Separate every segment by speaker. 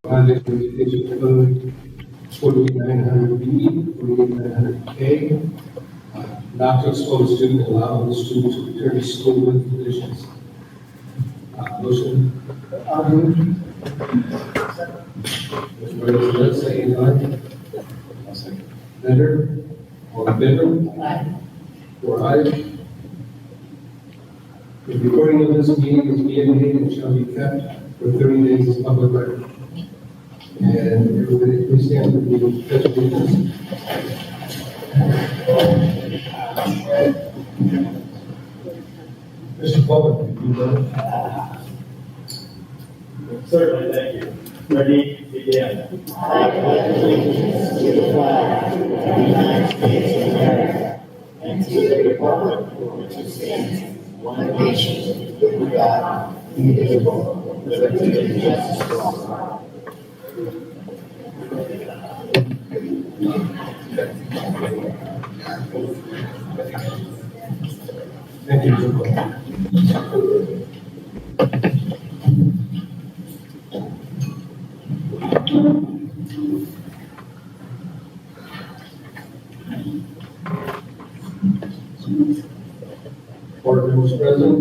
Speaker 1: Project Education Code 4900B, 4900K, not to expose students, allow the students to return to school with conditions. Motion. I'll move. Mr. Reyes, second aye. I'll second. Bender? All in favor? Aye. 4 ayes. The recording of this meeting is being made and shall be kept for 30 days as public record. And everybody, please stand for the pledge of allegiance. Mr. Bowman, can you do that?
Speaker 2: Certainly, thank you. Ready, begin.
Speaker 3: I pledge allegiance to the flag of the United States of America and to the republic for which it stands, one nation, under God, indivisible, with liberty and justice for all.
Speaker 1: Thank you, Mr. Bowman. Board members present.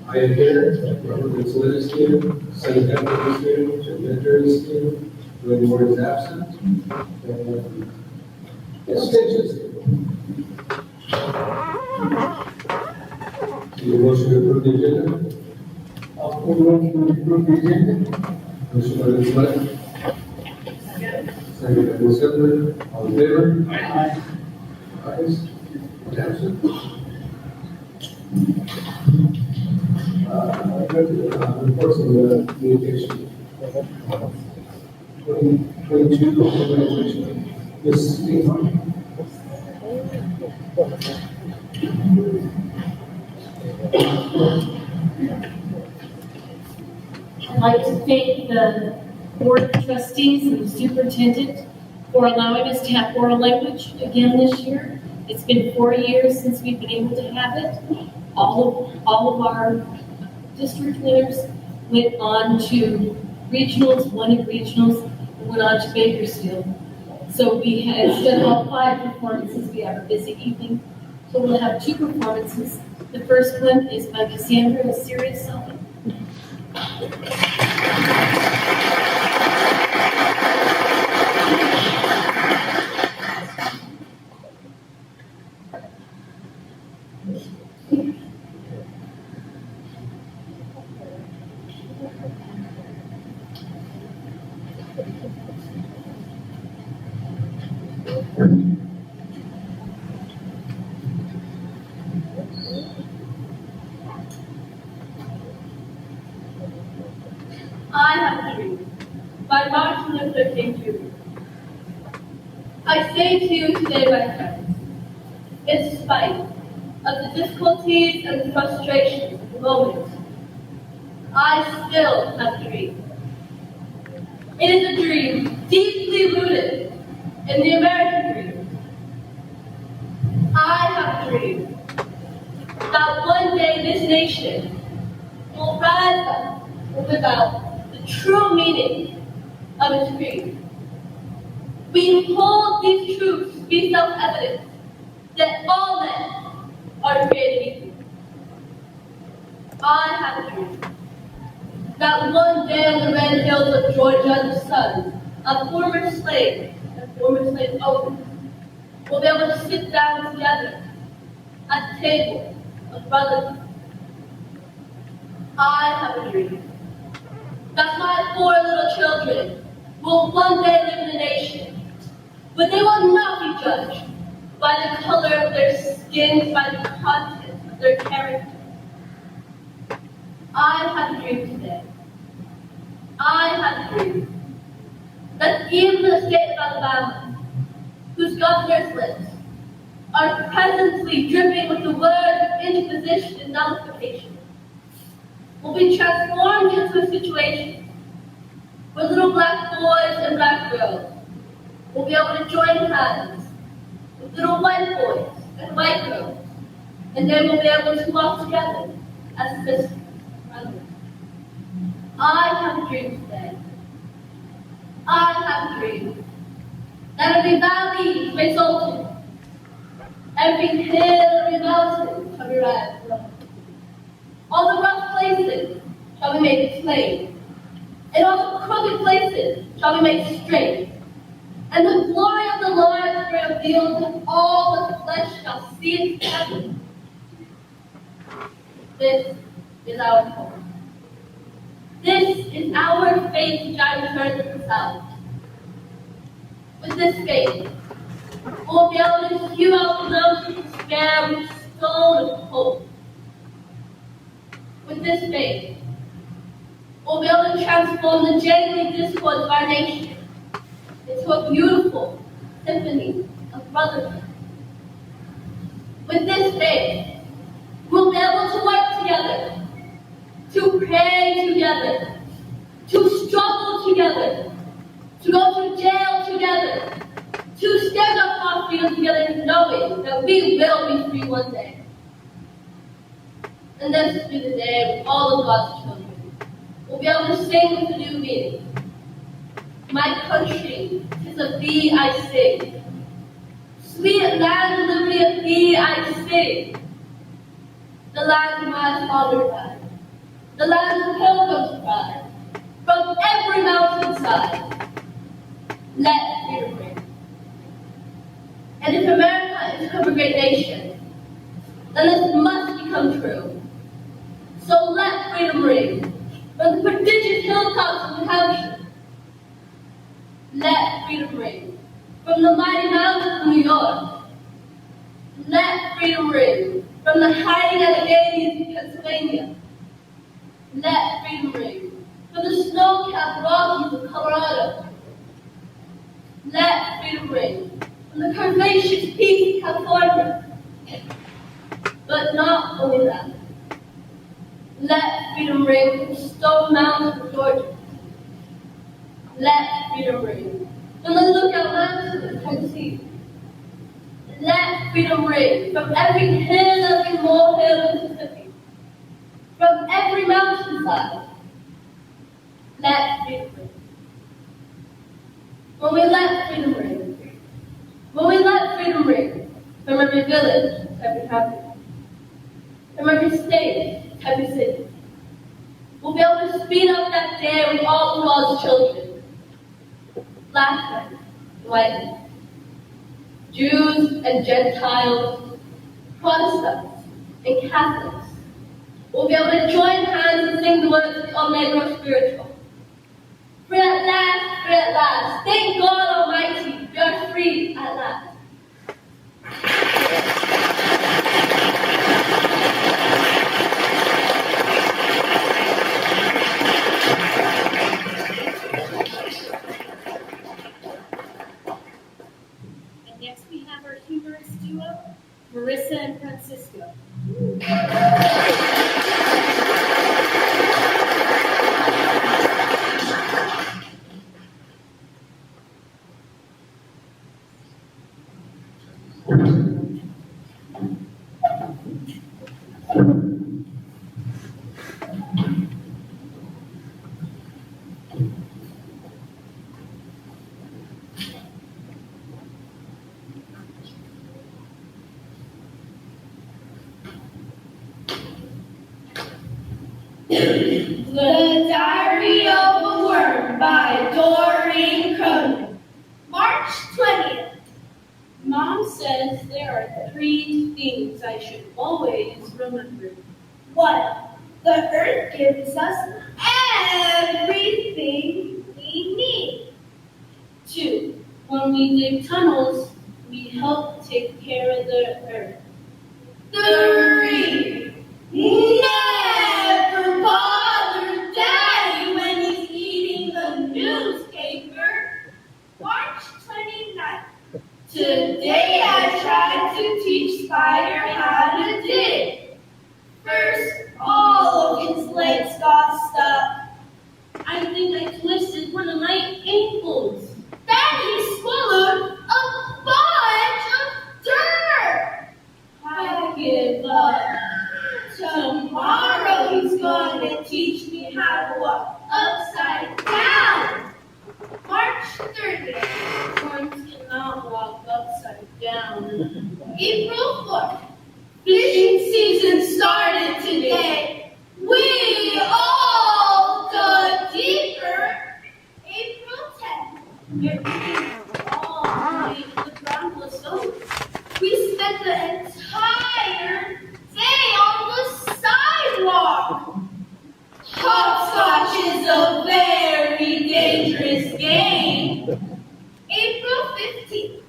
Speaker 1: I am here. Representative Slid is here. Senate Deputy is here. Jim Mentor is here. William Ward is absent. And Stitch is here. Do you motion to approve the agenda?
Speaker 4: I'll put motion to approve the agenda.
Speaker 1: Motion by Ms. Slid. Second by Ms. Hitler. All in favor?
Speaker 4: Aye.
Speaker 1: Ayes. Absent. Reports on the communication. 22, evaluation. Ms. Steve.
Speaker 5: I'd like to thank the Board of Trustees and the Superintendent for allowing us to have oral language again this year. It's been 4 years since we've been able to have it. All of our district winners went on to regionals, won at regionals, and went on to Bakersfield. So we had, instead of all 5 performances, we have a busy evening. So we'll have 2 performances. The first one is by Cassandra, a serious song.
Speaker 6: I Have a Dream by Martin Luther King Jr. I say to you today, my friends, in spite of the difficulties and the frustrations of the moment, I still have a dream. It is a dream deeply rooted in the American dream. I have a dream that one day this nation will rise up and live out the true meaning of its creed. We hold these truths to be self-evident that all men are created equal. I have a dream that one day on the red hills of Georgia, the sons of former slaves and former slave owners will be able to sit down together at the table of brotherhood. I have a dream that my 4 little children will one day live in a nation, but they will not be judged by the color of their skin, by the content of their character. I have a dream today. I have a dream that even the state of Alabama, whose governor's lips are presently dripping with the words of imposition and nullification, will be transformed into a situation where little black boys and black girls will be able to join hands with little white boys and white girls, and they will be able to walk together as sisters and brothers. I have a dream today I have dreamed that every valley may salt, every hill, every mountain shall be red. All the rough places shall be made plain, and all the crooked places shall be made straight. And the glory of the Lord will be revealed, and all the flesh shall see it together. This is our hope. This is our faith which I return to the south. With this faith, we'll be able to hew out the mountain of despair with the stone of hope. With this faith, we'll be able to transform the jangling discords of our nation into a beautiful symphony of brotherhood. With this faith, we'll be able to work together, to pray together, to struggle together, to go to jail together, to stand up our freedom together, knowing that we will be free one day. And this will be the day when all of God's children will be able to sing with a new meaning. My country, 'tis of thee I sing. Sweet land of liberty, of thee I sing. The land where my father died, the land of pilgrims cried, from every mountainside, let freedom ring. And if America is to become a great nation, then this must become true. So let freedom ring from the prodigious hilltops of New Hampshire. Let freedom ring from the mighty mountains of New York. Let freedom ring from the hiding Alleghenies of Pennsylvania. Let freedom ring from the snow-capped Rockies of Colorado. Let freedom ring from the curvaceous peaks of California. But not only that. Let freedom ring from the Stone Mountains of Georgia. Let freedom ring from the Lookout Mountains of Tennessee. Let freedom ring from every hill, every molehill in Mississippi. From every mountainside. Let freedom ring. When we let freedom ring, when we let freedom ring from every village, every county, from every state, every city, we'll be able to speed up that day with all of God's children. Black men, white men, Jews and Gentiles, Protestants and Catholics will be able to join hands and sing the words of Allegro Spiritual. Free at last, free at last. Thank God Almighty, we are free at last.
Speaker 5: And next we have our humorous duo, Marissa and Francisco.
Speaker 7: The Diary of a Worm by Dorothy. March 20th.
Speaker 5: Mom says there are 3 things I should always remember.
Speaker 7: 1. The earth gives us everything we need.
Speaker 5: 2. When we dig tunnels, we help take care of the earth.
Speaker 7: 3. Never bother Daddy when he's eating the newspaper. March 29th. Today I tried to teach Spider how to dig. First, all of his legs got stuck.
Speaker 5: I think I twisted one of my ankles.
Speaker 7: Then he swallowed a bunch of dirt.
Speaker 5: I give up.
Speaker 7: Tomorrow he's going to teach me how to walk upside down. March
Speaker 6: 30th.
Speaker 5: Worms cannot walk upside down.
Speaker 6: April 4th. Fishing season started today. We all dug deeper. April 10th.
Speaker 5: Everything all night, the ground was over.
Speaker 6: We spent the entire day on the sidewalk. Hopscotch is a very dangerous game. April 15th.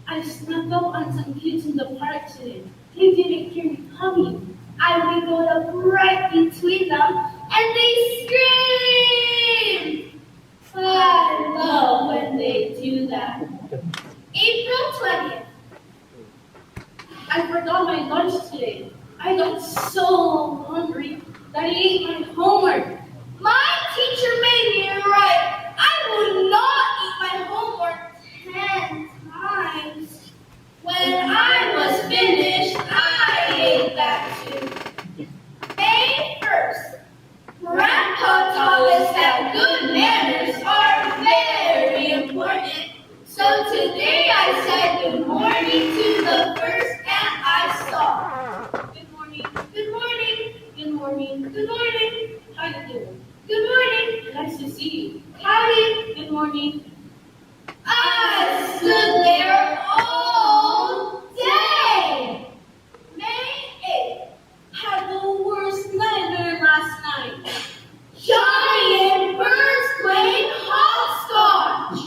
Speaker 5: I snuck up on some kids in the park today. They didn't hear me coming.
Speaker 6: I wiggled up right between them and they screamed. I love when they do that. April 20th.
Speaker 5: I forgot my lunch today. I got so hungry that I ate my homework.
Speaker 6: My teacher made me write. I would not eat my homework 10 times. When I was finished, I ate that too. May 1st. Grandpa taught us that good manners are very important. So today I said good morning to the first ant I saw.
Speaker 5: Good morning.
Speaker 6: Good morning.
Speaker 5: Good morning.
Speaker 6: Good morning.
Speaker 5: How you doing?
Speaker 6: Good morning.
Speaker 5: Nice to see you.
Speaker 6: Howdy.
Speaker 5: Good morning.
Speaker 6: I stood there all day. May 8th.
Speaker 5: Had the worst nightmare last night.
Speaker 6: Giant birds playing hopscotch.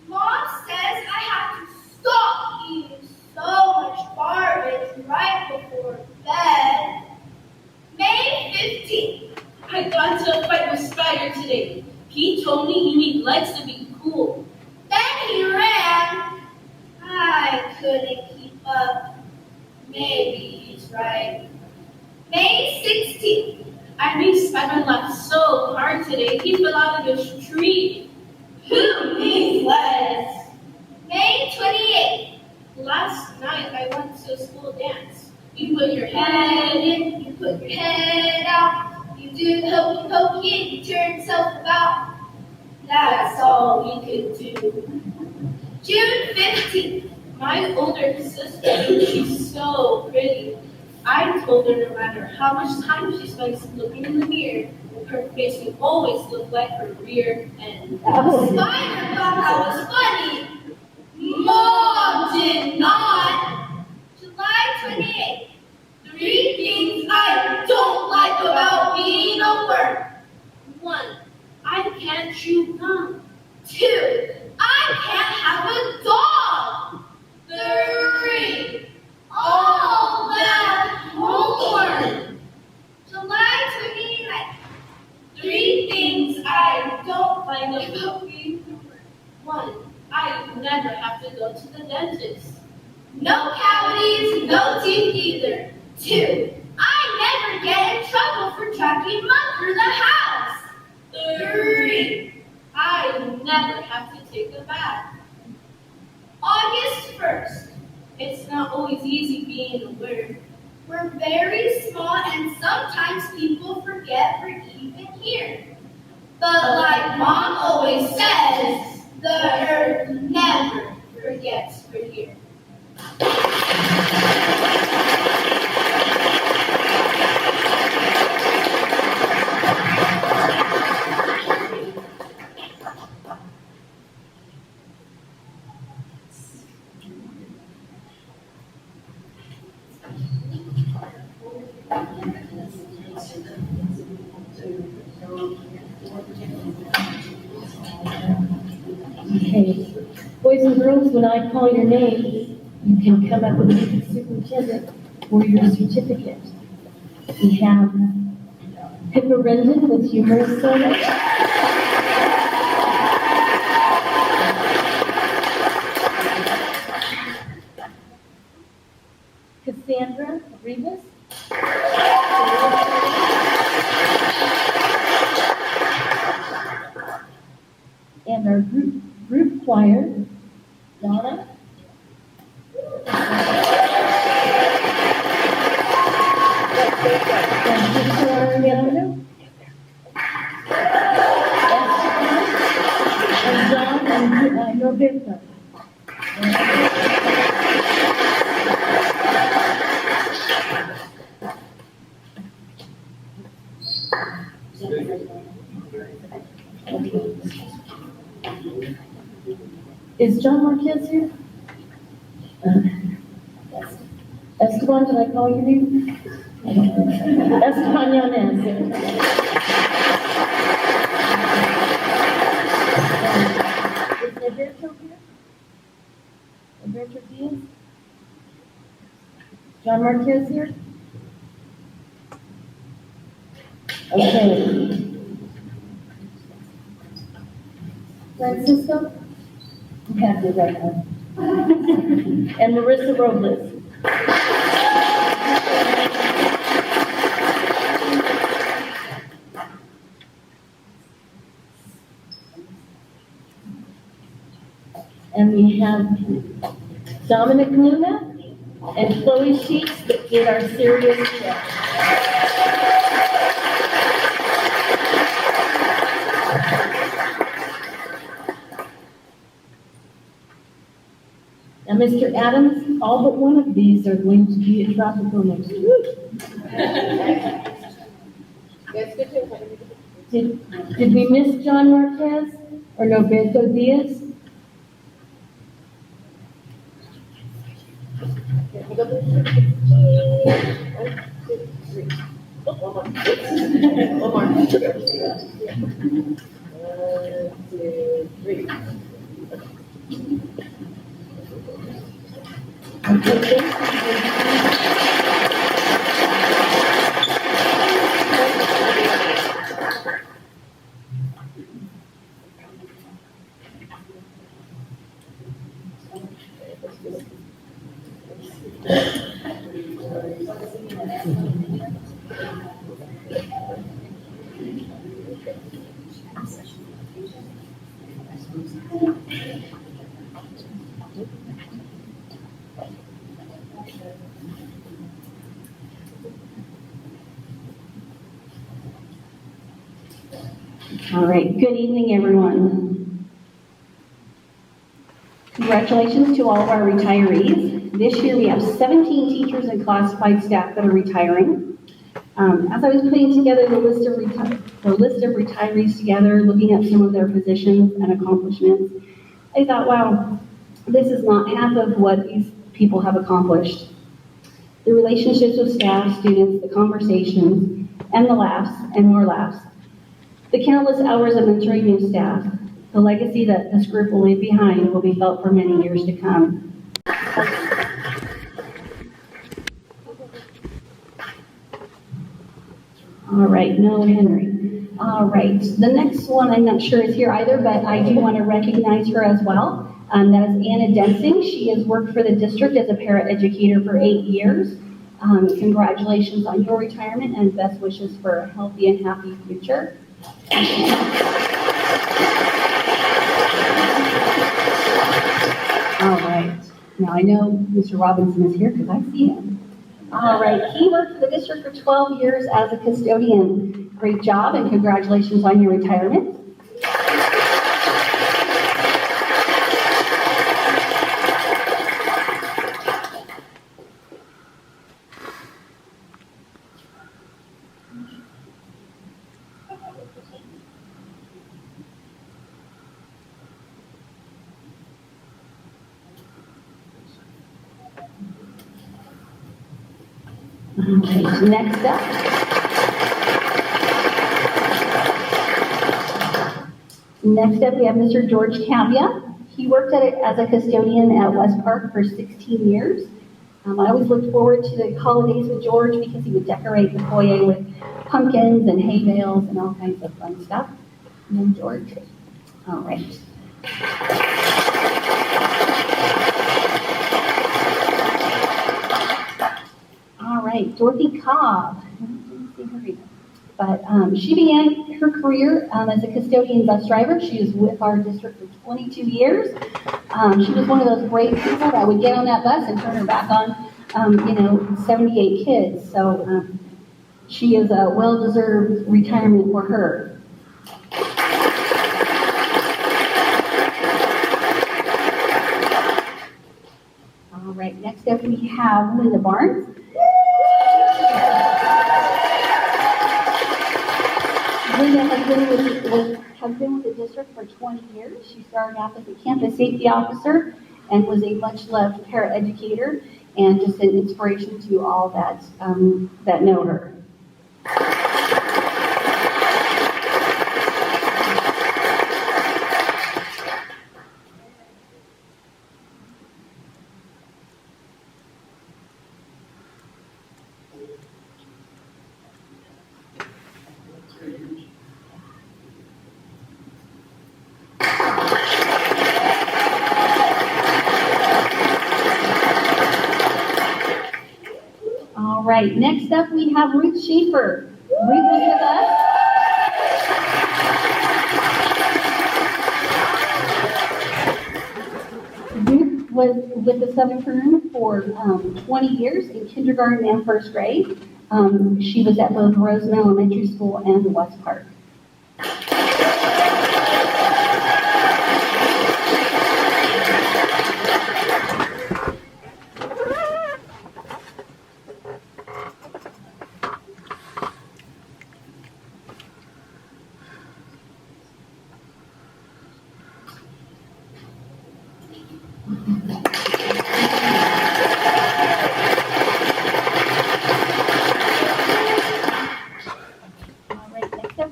Speaker 6: Mom says I have to stop eating so much garbage right before bed. May 15th.
Speaker 5: I got into a fight with Spider today. He told me you need legs to be cool.
Speaker 6: Then he ran. I couldn't keep up. Maybe he's right. May 16th.
Speaker 5: I made Spider laugh so hard today. He fell out of his tree.
Speaker 6: Who needs legs? May 28th.
Speaker 5: Last night I went to a school dance. You put your head in.
Speaker 6: You put your head out. You do the hokey pokey and you turn yourself about. That's all we could do. June 15th.
Speaker 5: My older sister, she's so pretty. I told her no matter how much time she spends looking in the mirror, her face will always look like her rear end.
Speaker 6: Spider thought that was funny. Mom did not. July 28th. 3 things I don't like about being a worm.
Speaker 5: 1. I can't chew gum.
Speaker 6: 2. I can't have a dog. 3. All that homework. July 29th. 3 things I don't like about being a worm.
Speaker 5: 1. I never have to go to the dentist.
Speaker 6: No cavities, no teeth either. 2. I never get in trouble for tracking mud through the house. 3.
Speaker 5: I never have to take a bath.
Speaker 6: August 1st.
Speaker 5: It's not always easy being a worm.
Speaker 6: We're very small and sometimes people forget we're even here. But like Mom always says, the earth never forgets we're here.
Speaker 8: Okay, boys and girls, when I call your name, you can come up and meet the superintendent for your certificate. We have Pippa Rendon with humorous service. Cassandra Rivas. And our group choir, Donna. And Victor Ariano. And John Is John Marquez here? Esteban, did I call your name? Esteban Yanez. Is Alberto here? Alberto Diaz? John Marquez here? Okay. Francisco? You have the right one. And Marissa Robles. And we have Dominic Luna and Chloe Sheets that did our serious check. Now, Mr. Adams, all but one of these are going to be at Tropical next week. Did we miss John Marquez or Roberto Diaz? All right, good evening, everyone. Congratulations to all of our retirees. This year we have 17 teachers and classified staff that are retiring. As I was putting together the list of retirees together, looking at some of their positions and accomplishments, I thought, wow, this is not half of what these people have accomplished. The relationships with staff, students, the conversations, and the laughs, and more laughs. The countless hours of mentoring new staff, the legacy that this group will leave behind will be felt for many years to come. All right, no Henry. All right, the next one I'm not sure is here either, but I do want to recognize her as well. That is Anna Densing. She has worked for the district as a paraeducator for 8 years. Congratulations on your retirement and best wishes for a healthy and happy future. All right. Now I know Mr. Robinson is here because I see him. All right. He worked for the district for 12 years as a custodian. Great job and congratulations on your retirement. Okay, next up. Next up, we have Mr. George Tavia. He worked as a custodian at West Park for 16 years. I always looked forward to the holidays with George because he would decorate the foyer with pumpkins and hay bales and all kinds of fun stuff. And then George. All right. All right, Dorothy Cobb. I didn't see her either. But she began her career as a custodian bus driver. She was with our district for 22 years. She was one of those brave people that would get on that bus and turn her back on, 78 kids. So she is a well-deserved retirement for her. All right, next up we have Linda Barnes.
Speaker 9: has been with the district for 20 years. She started off as a campus safety officer and was a much-loved paraeducator and just an inspiration to all that know her. All right, next up we have Ruth Schaefer. Ruth is with us. Ruth was with the Southern Kern for 20 years in kindergarten and first grade. She was at both Roseman Elementary School and West Park.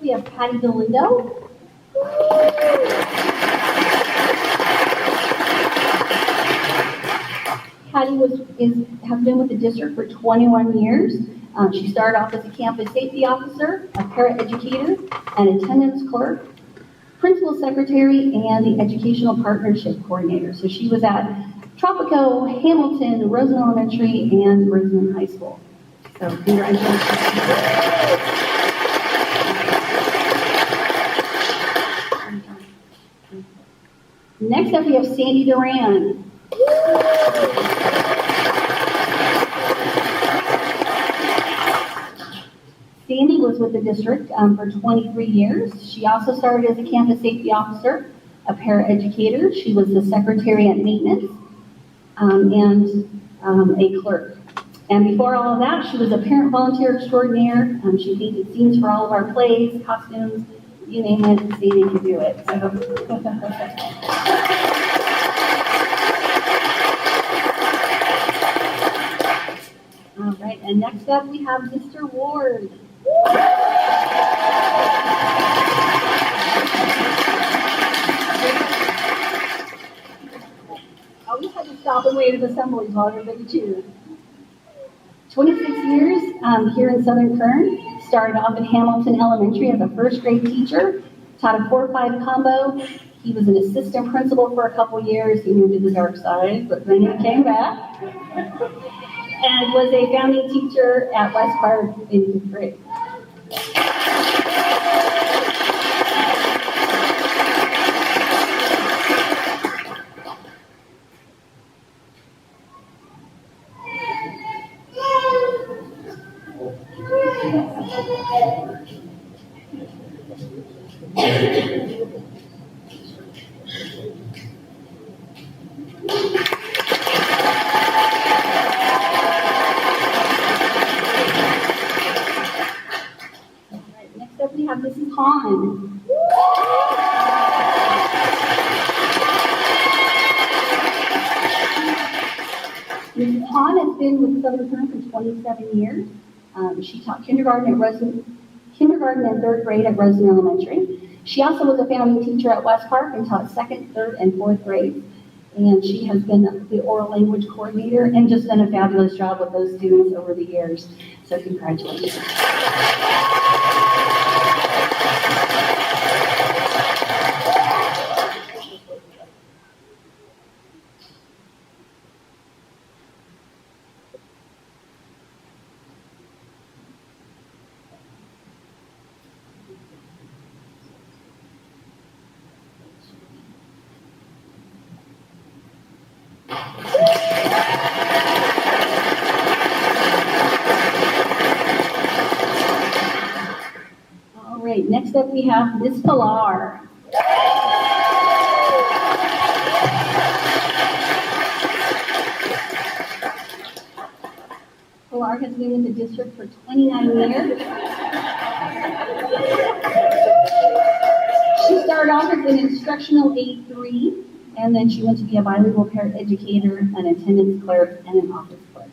Speaker 9: We have Patty Galindo. Patty has been with the district for 21 years. She started off as a campus safety officer, a paraeducator, an attendance clerk, principal secretary, and the educational partnership coordinator. So she was at Tropico, Hamilton, Roseman Elementary, and Roseman High School. So congratulations. Next up, we have Sandy Duran. Sandy was with the district for 23 years. She also started as a campus safety officer, a paraeducator. She was the secretary at maintenance and a clerk. And before all of that, she was a parent volunteer extraordinaire. She painted scenes for all of our plays, costumes, you name it, Sandy could do it. So. All right, and next up we have Mr. Ward. I always had to stop and wait at assemblies while everybody cheered. 26 years here in Southern Kern. Started off at Hamilton Elementary as a first grade teacher. Taught a 4-5 combo. He was an assistant principal for a couple years. He moved to the dark side, but then he came back. And was a founding teacher at West Park in 5th grade. We have Mrs. Hahn. Mrs. Hahn has been with Southern Kern for 27 years. She taught kindergarten and 3rd grade at Roseman Elementary. She also was a founding teacher at West Park and taught 2nd, 3rd, and 4th grades. And she has been the oral language coordinator and just done a fabulous job with those students over the years. So congratulations. All right, next up we have Miss Pilar. Pilar has been in the district for 29 years. started off as an instructional aide 3, and then she went to be a bilingual parent educator, an attendance clerk, and an office clerk.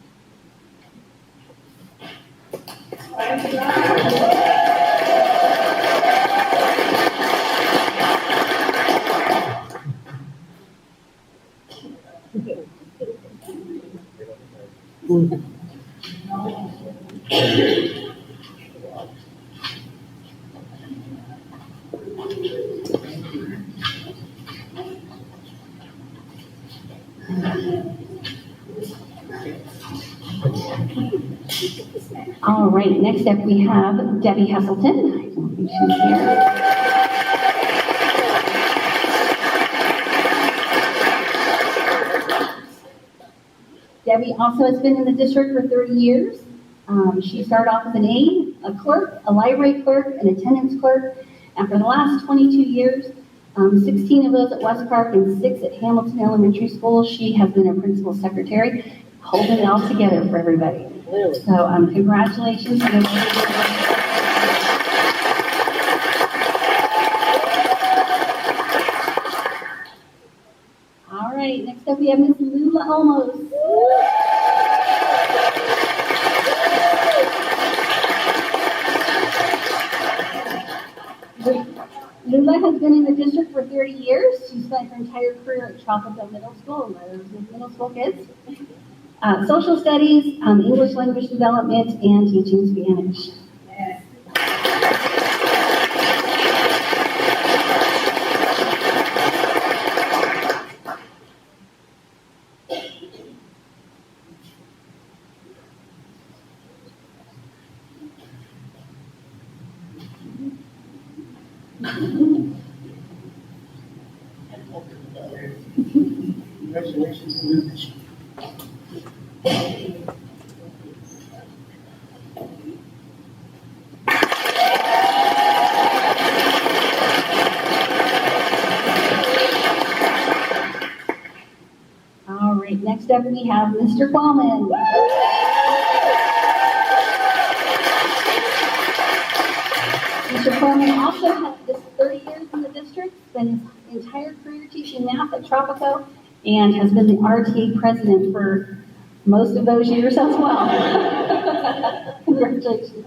Speaker 9: All right, next up we have Debbie Heselton. I don't think she's here. Debbie also has been in the district for 30 years. She started off as an aide, a clerk, a library clerk, an attendance clerk, and for the last 22 years, 16 of those at West Park and 6 at Hamilton Elementary School, she has been a principal secretary, holding it all together for everybody. So congratulations. All right, next up we have Miss Lula Olmos. Lula has been in the district for 30 years. She spent her entire career at Tropical Middle School, with middle school kids. Social studies, English language development, and teaching Spanish.
Speaker 4: Congratulations.
Speaker 9: All right, next up we have Mr. Qualman. Mr. Qualman also has 30 years in the district, spent his entire career teaching math at Tropico, and has been the RTA president for most of those years as well. Congratulations.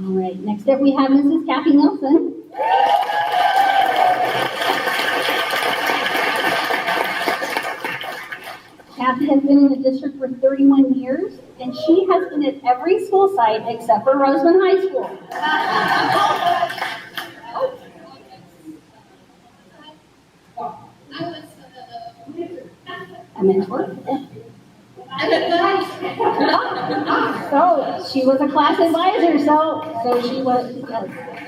Speaker 9: All right, next up we have Mrs. Kathy Nelson. Kathy has been in the district for 31 years, and she has been at every school site except for Roseman High School. A mentor? So she was a class advisor, so she was,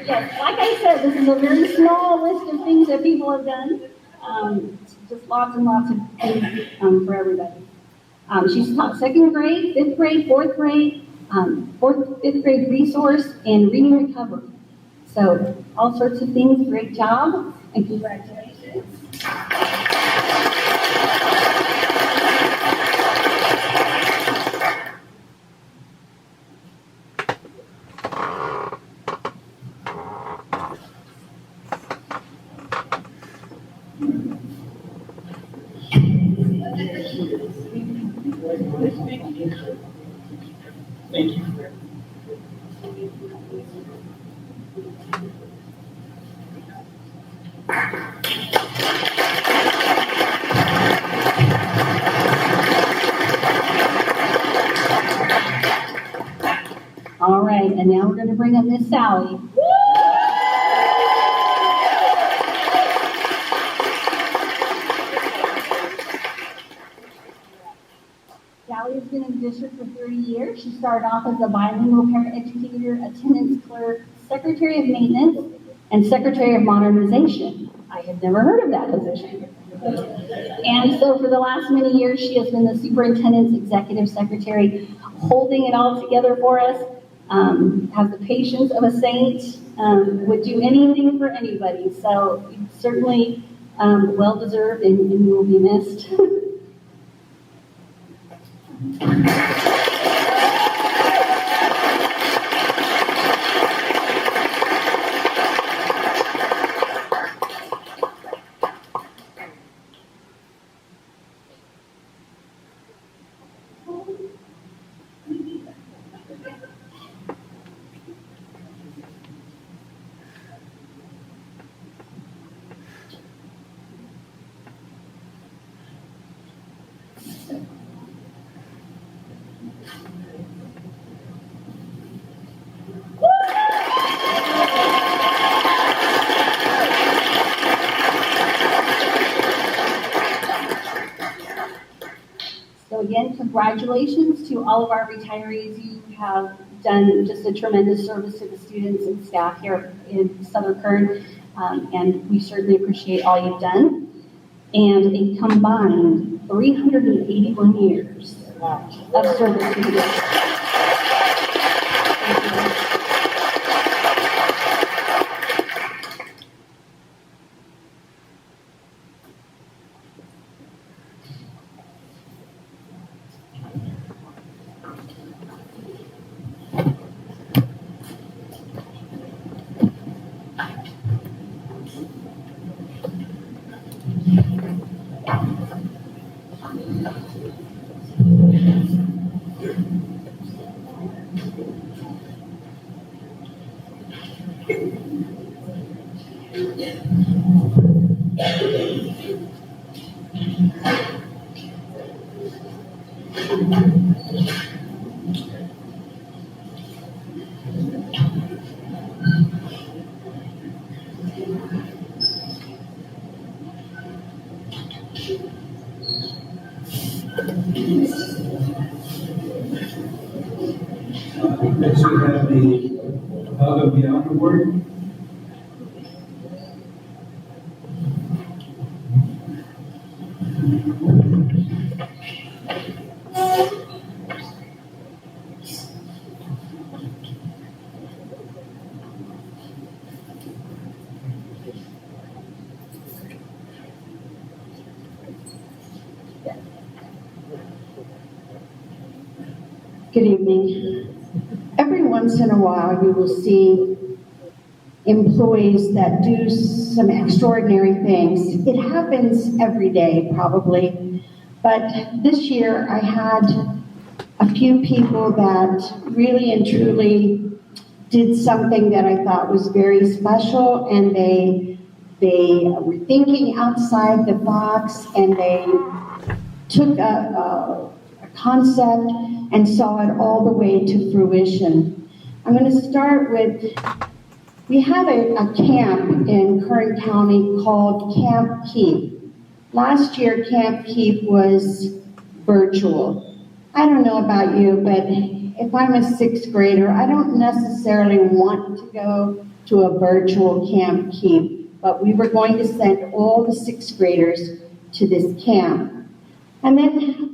Speaker 9: yes, like I said, this is a very small list of things that people have done. Just lots and lots of things for everybody. She's taught 2nd grade, 5th grade, 4th grade, 5th grade resource, and reading recovery. So all sorts of things, great job, and congratulations.
Speaker 4: Thank you.
Speaker 9: All right, and now we're going to bring up Miss Sally. Sally has been in the district for 30 years. She started off as a bilingual parent educator, attendance clerk, secretary of maintenance, and secretary of modernization. I had never heard of that position. And so for the last many years, she has been the superintendent's executive secretary, holding it all together for us, has the patience of a saint, would do anything for anybody. So certainly well-deserved, and you will be missed. So again, congratulations to all of our retirees. You have done just a tremendous service to the students and staff here in Southern Kern, and we certainly appreciate all you've done. And a combined 381 years of service to the district.
Speaker 1: Next we have the Hug of Beyond Award.
Speaker 10: Good evening. Every once in a while, you will see employees that do some extraordinary things. It happens every day, probably. But this year, I had a few people that really and truly did something that I thought was very special, and they were thinking outside the box, and they took a concept and saw it all the way to fruition. I'm going to start with, we have a camp in Kern County called Camp Keep. Last year, Camp Keep was virtual. I don't know about you, but if I'm a sixth grader, I don't necessarily want to go to a virtual Camp Keep, but we were going to send all the sixth graders to this camp. And then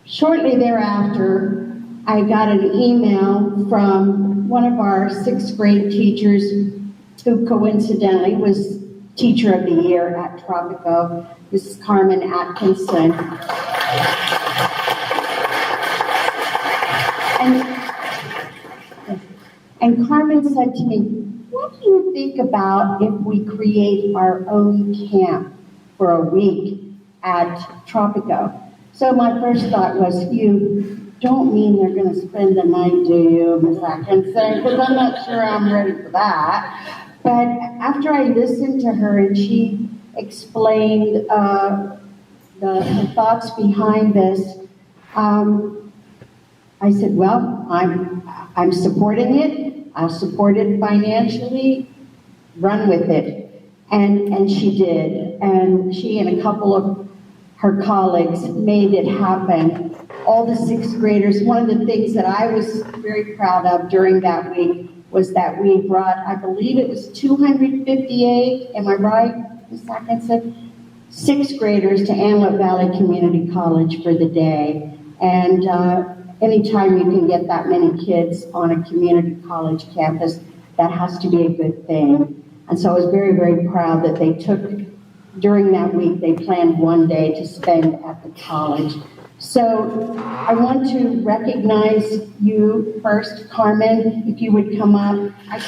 Speaker 10: shortly thereafter, I got an email from one of our sixth grade teachers who coincidentally was Teacher of the Year at Tropico, Mrs. Carmen Atkinson. And Carmen said to me, what do you think about if we create our own camp for a week at Tropico? So my first thought was, you don't mean they're going to spend the night, do you, Ms. Atkinson? Because I'm not sure I'm ready for that. But after I listened to her and she explained the thoughts behind this, I said, well, I'm supporting it. I'll support it financially. Run with it. And she did. And she and a couple of her colleagues made it happen. All the sixth graders, one of the things that I was very proud of during that week was that we brought, I believe it was 258, am I right, Ms. Atkinson? Sixth graders to Antelope Valley Community College for the day. And anytime you can get that many kids on a community college campus, that has to be a good thing. And so I was very, very proud that they took, during that week, they planned one day to spend at the college. So I want to recognize you first, Carmen, if you would come up. I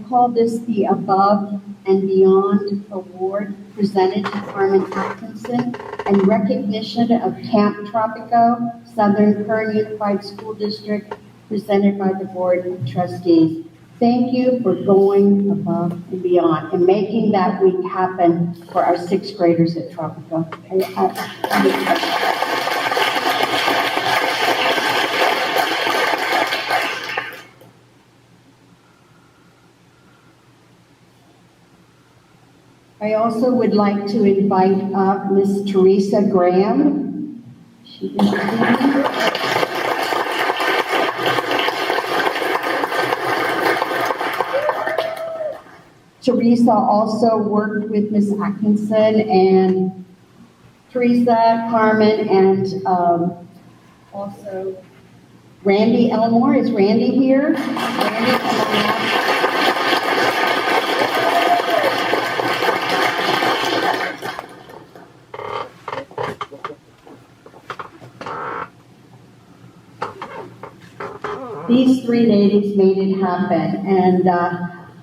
Speaker 10: call this the Above and Beyond Award presented to Carmen Atkinson in recognition of Camp Tropico, Southern Kern Unified School District, presented by the Board of Trustees. Thank you for going above and beyond and making that week happen for our sixth graders at Tropico. I also would like to invite up Miss Teresa Graham. She is here. Teresa also worked with Miss Atkinson and Teresa, Carmen, and also Randy Elmore. Is Randy here? Randy, these three ladies made it happen, and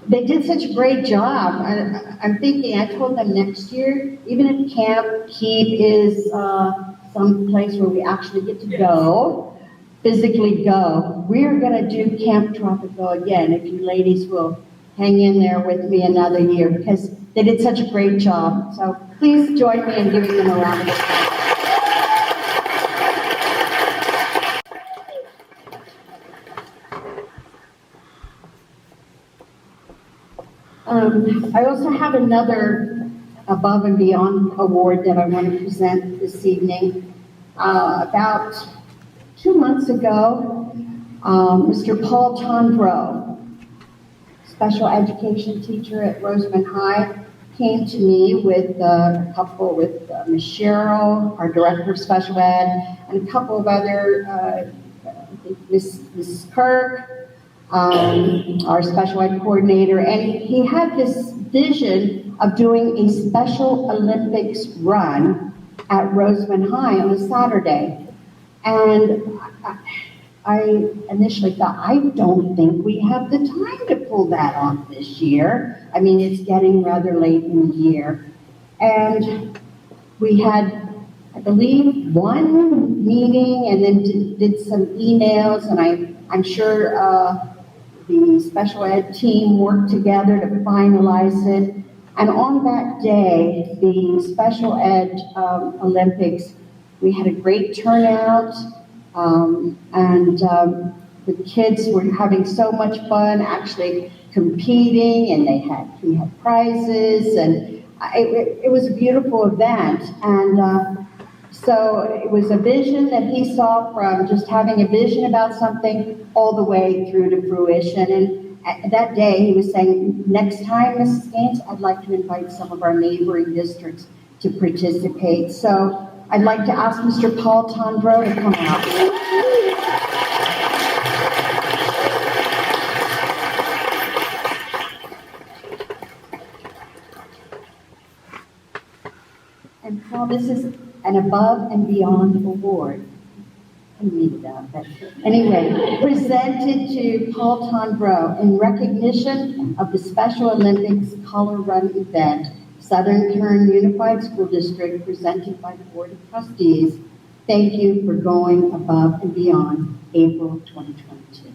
Speaker 10: they did such a great job. I'm thinking, I told them next year, even if Camp Keep is some place where we actually get to go, physically go, we're going to do Camp Tropico again, if you ladies will hang in there with me another year, because they did such a great job. So please join me in giving them a round of applause. I also have another Above and Beyond award that I want to present this evening. About 2 months ago, Mr. Paul Tondreau, special education teacher at Roseman High, came to me with a couple, with Ms. Cheryl, our director of special ed, and a couple of other, I think Mrs. Kirk, our special ed coordinator, and he had this vision of doing a Special Olympics run at Roseman High on a Saturday. And I initially thought, I don't think we have the time to pull that off this year. I mean, it's getting rather late in the year. And we had, I believe, one meeting and then did some emails, and I'm sure the special ed team worked together to finalize it. And on that day, the special ed Olympics, we had a great turnout, and the kids were having so much fun actually competing, and we had prizes, and it was a beautiful event. And so it was a vision that he saw from just having a vision about something all the way through to fruition. And that day he was saying, next time, Mrs. Gaines, I'd like to invite some of our neighboring districts to participate. So I'd like to ask Mr. Paul Tondreau to come out. And Paul, this is an Above and Beyond award. I made it up, but anyway, presented to Paul Tondreau in recognition of the Special Olympics Color Run event, Southern Kern Unified School District, presented by the Board of Trustees. Thank you for going above and beyond, April 2022.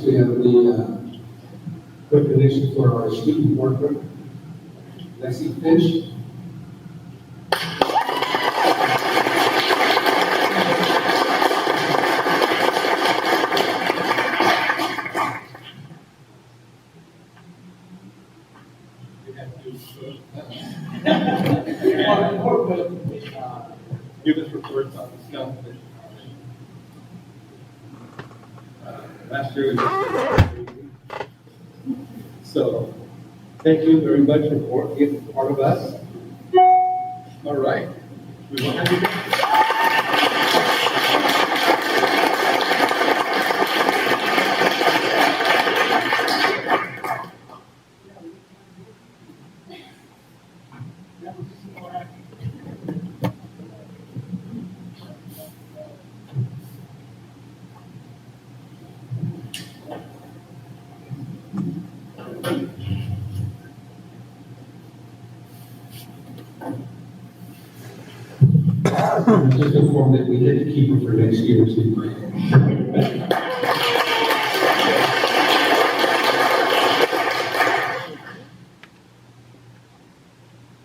Speaker 1: we have the recognition for our student worker, Leslie Fish.
Speaker 2: Give us reports on the stuff that last year was so thank you very much for being part of us. All right. We will have you back.
Speaker 1: Just informed that we get to keep her for next year too.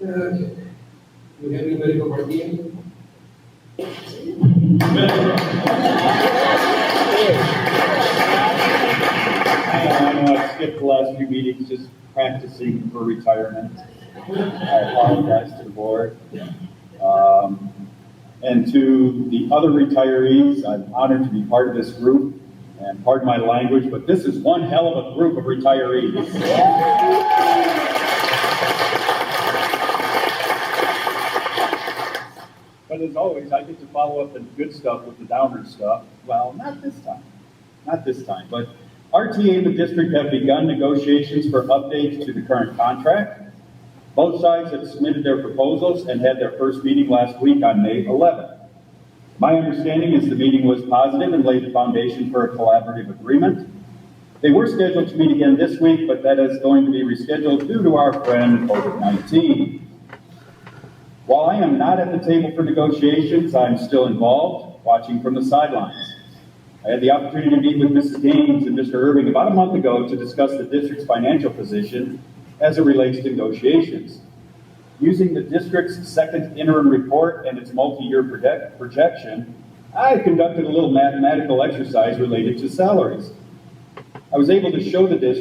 Speaker 1: Okay. Do we have anybody from our team?
Speaker 11: I know I skipped the last few meetings just practicing for retirement. I apologize to the board. And to the other retirees, I'm honored to be part of this group, and pardon my language, but this is one hell of a group of retirees. But as always, I get to follow up the good stuff with the downer stuff. Well, not this time. Not this time, but RTA and the district have begun negotiations for updates to the current contract. Both sides have submitted their proposals and had their first meeting last week on May 11th. My understanding is the meeting was positive and laid the foundation for a collaborative agreement. They were scheduled to meet again this week, but that is going to be rescheduled due to our friend COVID-19. While I am not at the table for negotiations, I'm still involved, watching from the sidelines. I had the opportunity to meet with Mrs. Gaines and Mr. Irving about a month ago to discuss the district's financial position as it relates to negotiations. Using the district's second interim report and its multi-year projection, I conducted a little mathematical exercise related to salaries. I was able to show that the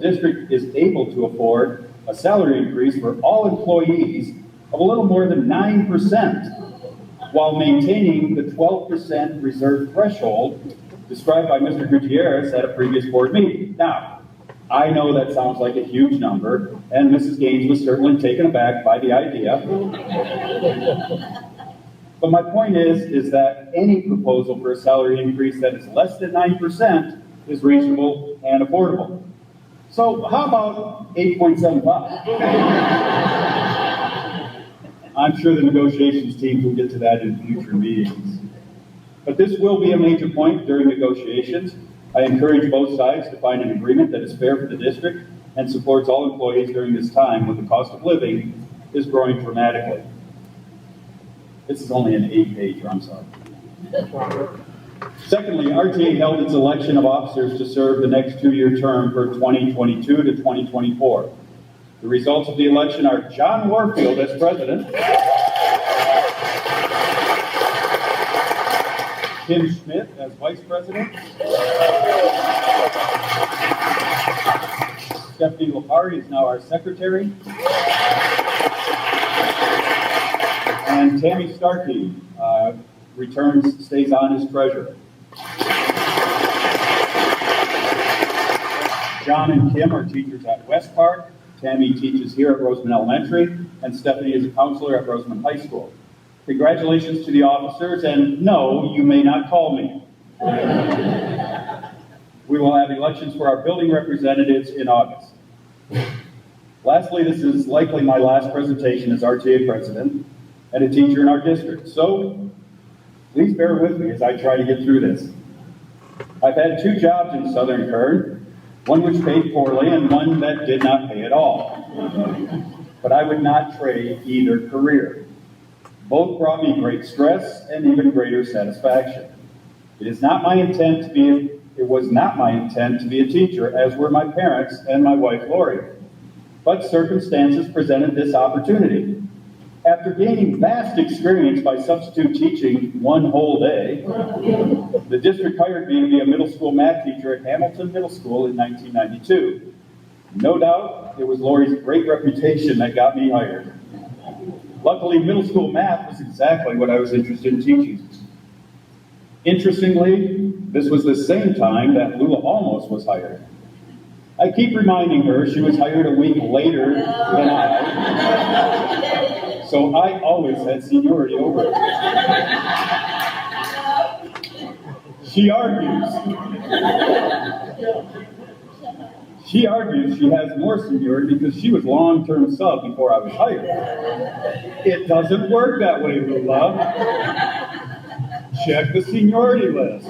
Speaker 11: district is able to afford a salary increase for all employees of a little more than 9%, while maintaining the 12% reserve threshold described by Mr. Gutierrez at a previous board meeting. Now, I know that sounds like a huge number, and Mrs. Gaines was certainly taken aback by the idea. But my point is that any proposal for a salary increase that is less than 9% is reasonable and affordable. So how about 8.75? I'm sure the negotiations teams will get to that in future meetings. But this will be a major point during negotiations. I encourage both sides to find an agreement that is fair for the district and supports all employees during this time when the cost of living is growing dramatically. This is only an 8-pager, I'm sorry. Secondly, RTA held its election of officers to serve the next 2-year term for 2022 to 2024. The results of the election are John Warfield as president, Tim Schmidt as vice president, Stephanie Lopari is now our secretary, and Tammy Starkey stays on as treasurer. John and Kim are teachers at West Park. Tammy teaches here at Roseman Elementary, and Stephanie is a counselor at Roseman High School. Congratulations to the officers, and no, you may not call me. We will have elections for our building representatives in August. Lastly, this is likely my last presentation as RTA president and a teacher in our district, so please bear with me as I try to get through this. I've had 2 jobs in Southern Kern, one which paid poorly and one that did not pay at all. But I would not trade either career. Both brought me great stress and even greater satisfaction. It is not my intent to be it was not my intent to be a teacher, as were my parents and my wife, Lori. But circumstances presented this opportunity. After gaining vast experience by substitute teaching one whole day, the district hired me to be a middle school math teacher at Hamilton Middle School in 1992. No doubt, it was Lori's great reputation that got me hired. Luckily, middle school math was exactly what I was interested in teaching. Interestingly, this was the same time that Lula almost was hired. I keep reminding her she was hired a week later than I, so I always had seniority over her. She argues she has more seniority because she was long-term sub before I was hired. It doesn't work that way, Lula. Check the seniority list.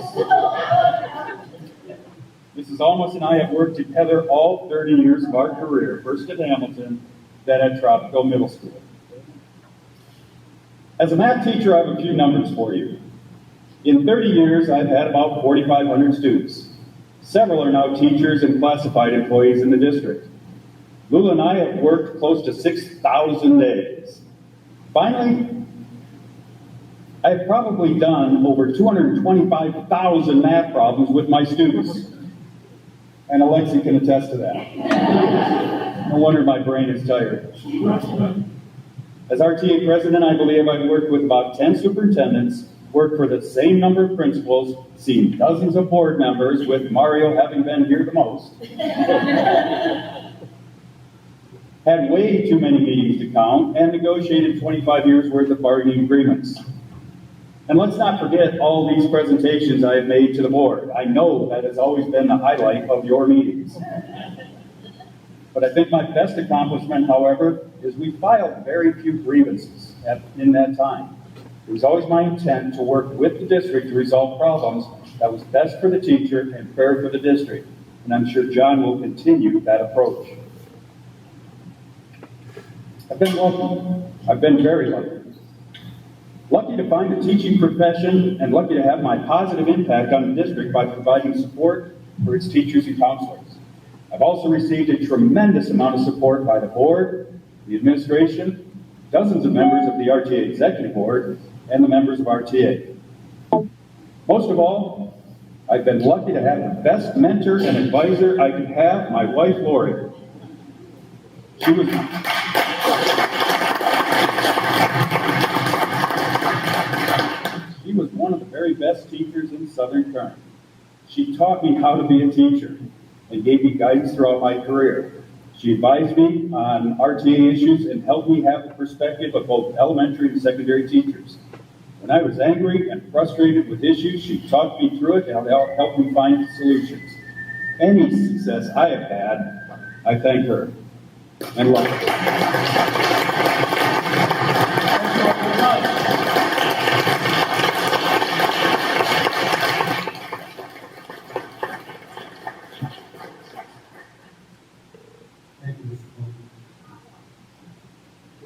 Speaker 11: Mrs. Almus and I have worked together all 30 years of our career, first at Hamilton, then at Tropical Middle School. As a math teacher, I have a few numbers for you. In 30 years, I've had about 4,500 students. Several are now teachers and classified employees in the district. Lula and I have worked close to 6,000 days. Finally, I've probably done over 225,000 math problems with my students. And Alexi can attest to that. No wonder my brain is tired. As RTA president, I believe I've worked with about 10 superintendents, worked for the same number of principals, seen dozens of board members, with Mario having been here the most. Had way too many meetings to count, and negotiated 25 years worth of bargaining agreements. And let's not forget all these presentations I have made to the board. I know that has always been the highlight of your meetings. But I think my best accomplishment, however, is we filed very few grievances in that time. It was always my intent to work with the district to resolve problems that was best for the teacher and fair for the district. And I'm sure John will continue that approach. I've been lucky. I've been very lucky. Lucky to find the teaching profession and lucky to have my positive impact on the district by providing support for its teachers and counselors. I've also received a tremendous amount of support by the board, the administration, dozens of members of the RTA Executive Board, and the members of RTA. Most of all, I've been lucky to have the best mentor and advisor I could have, my wife, Lori. She was one of the very best teachers in Southern Kern. She taught me how to be a teacher and gave me guidance throughout my career. She advised me on RTA issues and helped me have the perspective of both elementary and secondary teachers. When I was angry and frustrated with issues, she talked me through it and helped me find solutions. Any success I have had, I thank her. And love her.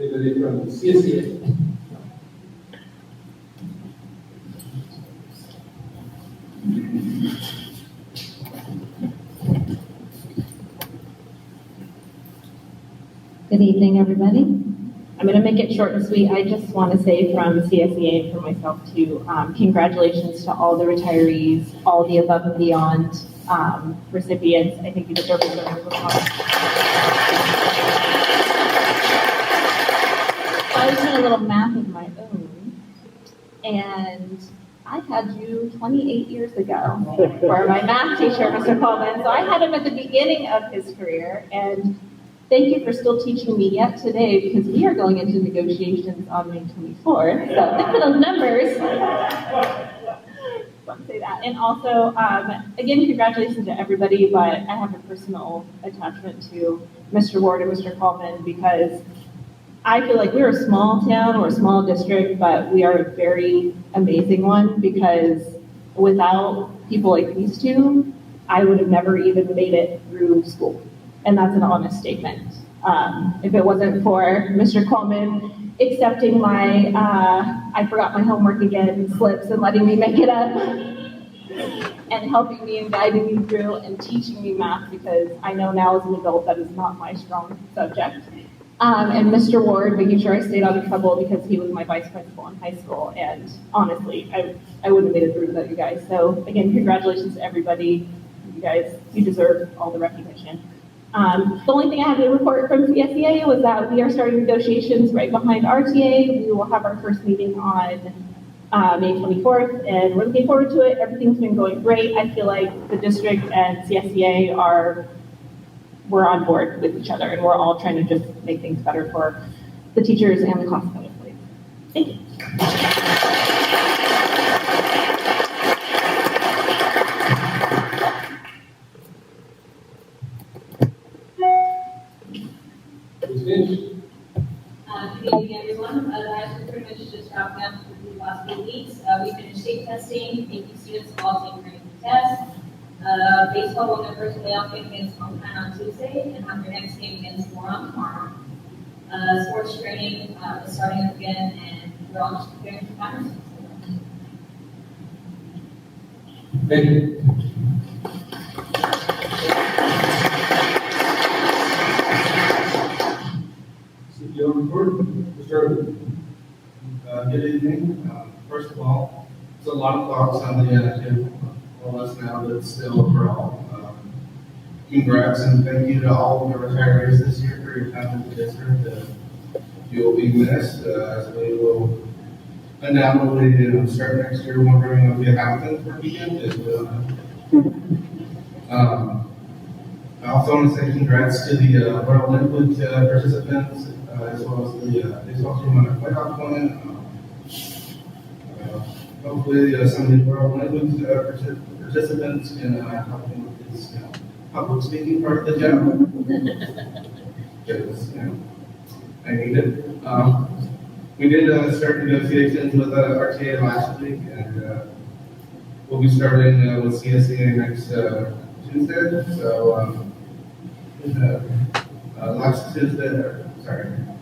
Speaker 1: Anybody from CSEA?
Speaker 12: Good evening, everybody. I'm going to make it short and sweet. I just want to say from CSEA and for myself too, congratulations to all the retirees, all the above and beyond recipients. I think you deserve a round of applause. I was doing a little math of my own, and I had you 28 years ago for my math teacher, Mr. Coleman. So I had him at the beginning of his career, and thank you for still teaching me yet today, because we are going into negotiations on May 24th. So think for those numbers. Don't say that. And also, again, congratulations to everybody, but I have a personal attachment to Mr. Ward and Mr. Coleman, because I feel like we're a small town or a small district, but we are a very amazing one, because without people like these two, I would have never even made it through school. And that's an honest statement. If it wasn't for Mr. Coleman accepting my, I forgot my homework again, slips and letting me make it up, and helping me and guiding me through and teaching me math, because I know now as an adult that is not my strong subject. And Mr. Ward, making sure I stayed out of trouble because he was my vice principal in high school. And honestly, I wouldn't have made it through without you guys. So again, congratulations to everybody. You guys, you deserve all the recognition. The only thing I had to report from CSEA was that we are starting negotiations right behind RTA. We will have our first meeting on May 24th, and we're looking forward to it. Everything's been going great. I feel like the district and CSEA we're on board with each other, and we're all trying to just make things better for the teachers and the class employees. Thank you.
Speaker 13: Good evening, everyone. As we pretty much just wrapped up for the last few weeks, we finished state testing. Thank you, students, for all taking the test. Baseball will their first playoff game against Hometown on Tuesday and have their next game against Duran tomorrow. Sports training is starting up again, and we're all just preparing for finals.
Speaker 1: Thank you. CEO report, Mr.
Speaker 14: Good evening. First of all, there's a lot of thoughts on the all us now, but still overall, congrats and thank you to all of the retirees this year for your time in the district. You will be missed, as we will undoubtedly start next year wondering if you happen for weekend. I also want to say congrats to the Royal Linwood participants, as well as the baseball team on our playoff win. Hopefully, some of the Royal Linwood participants can help them with this public speaking part of the job. Because, I need it. We did start negotiations with RTA last week, and we'll be starting with CSEA next Tuesday. So, last Tuesday,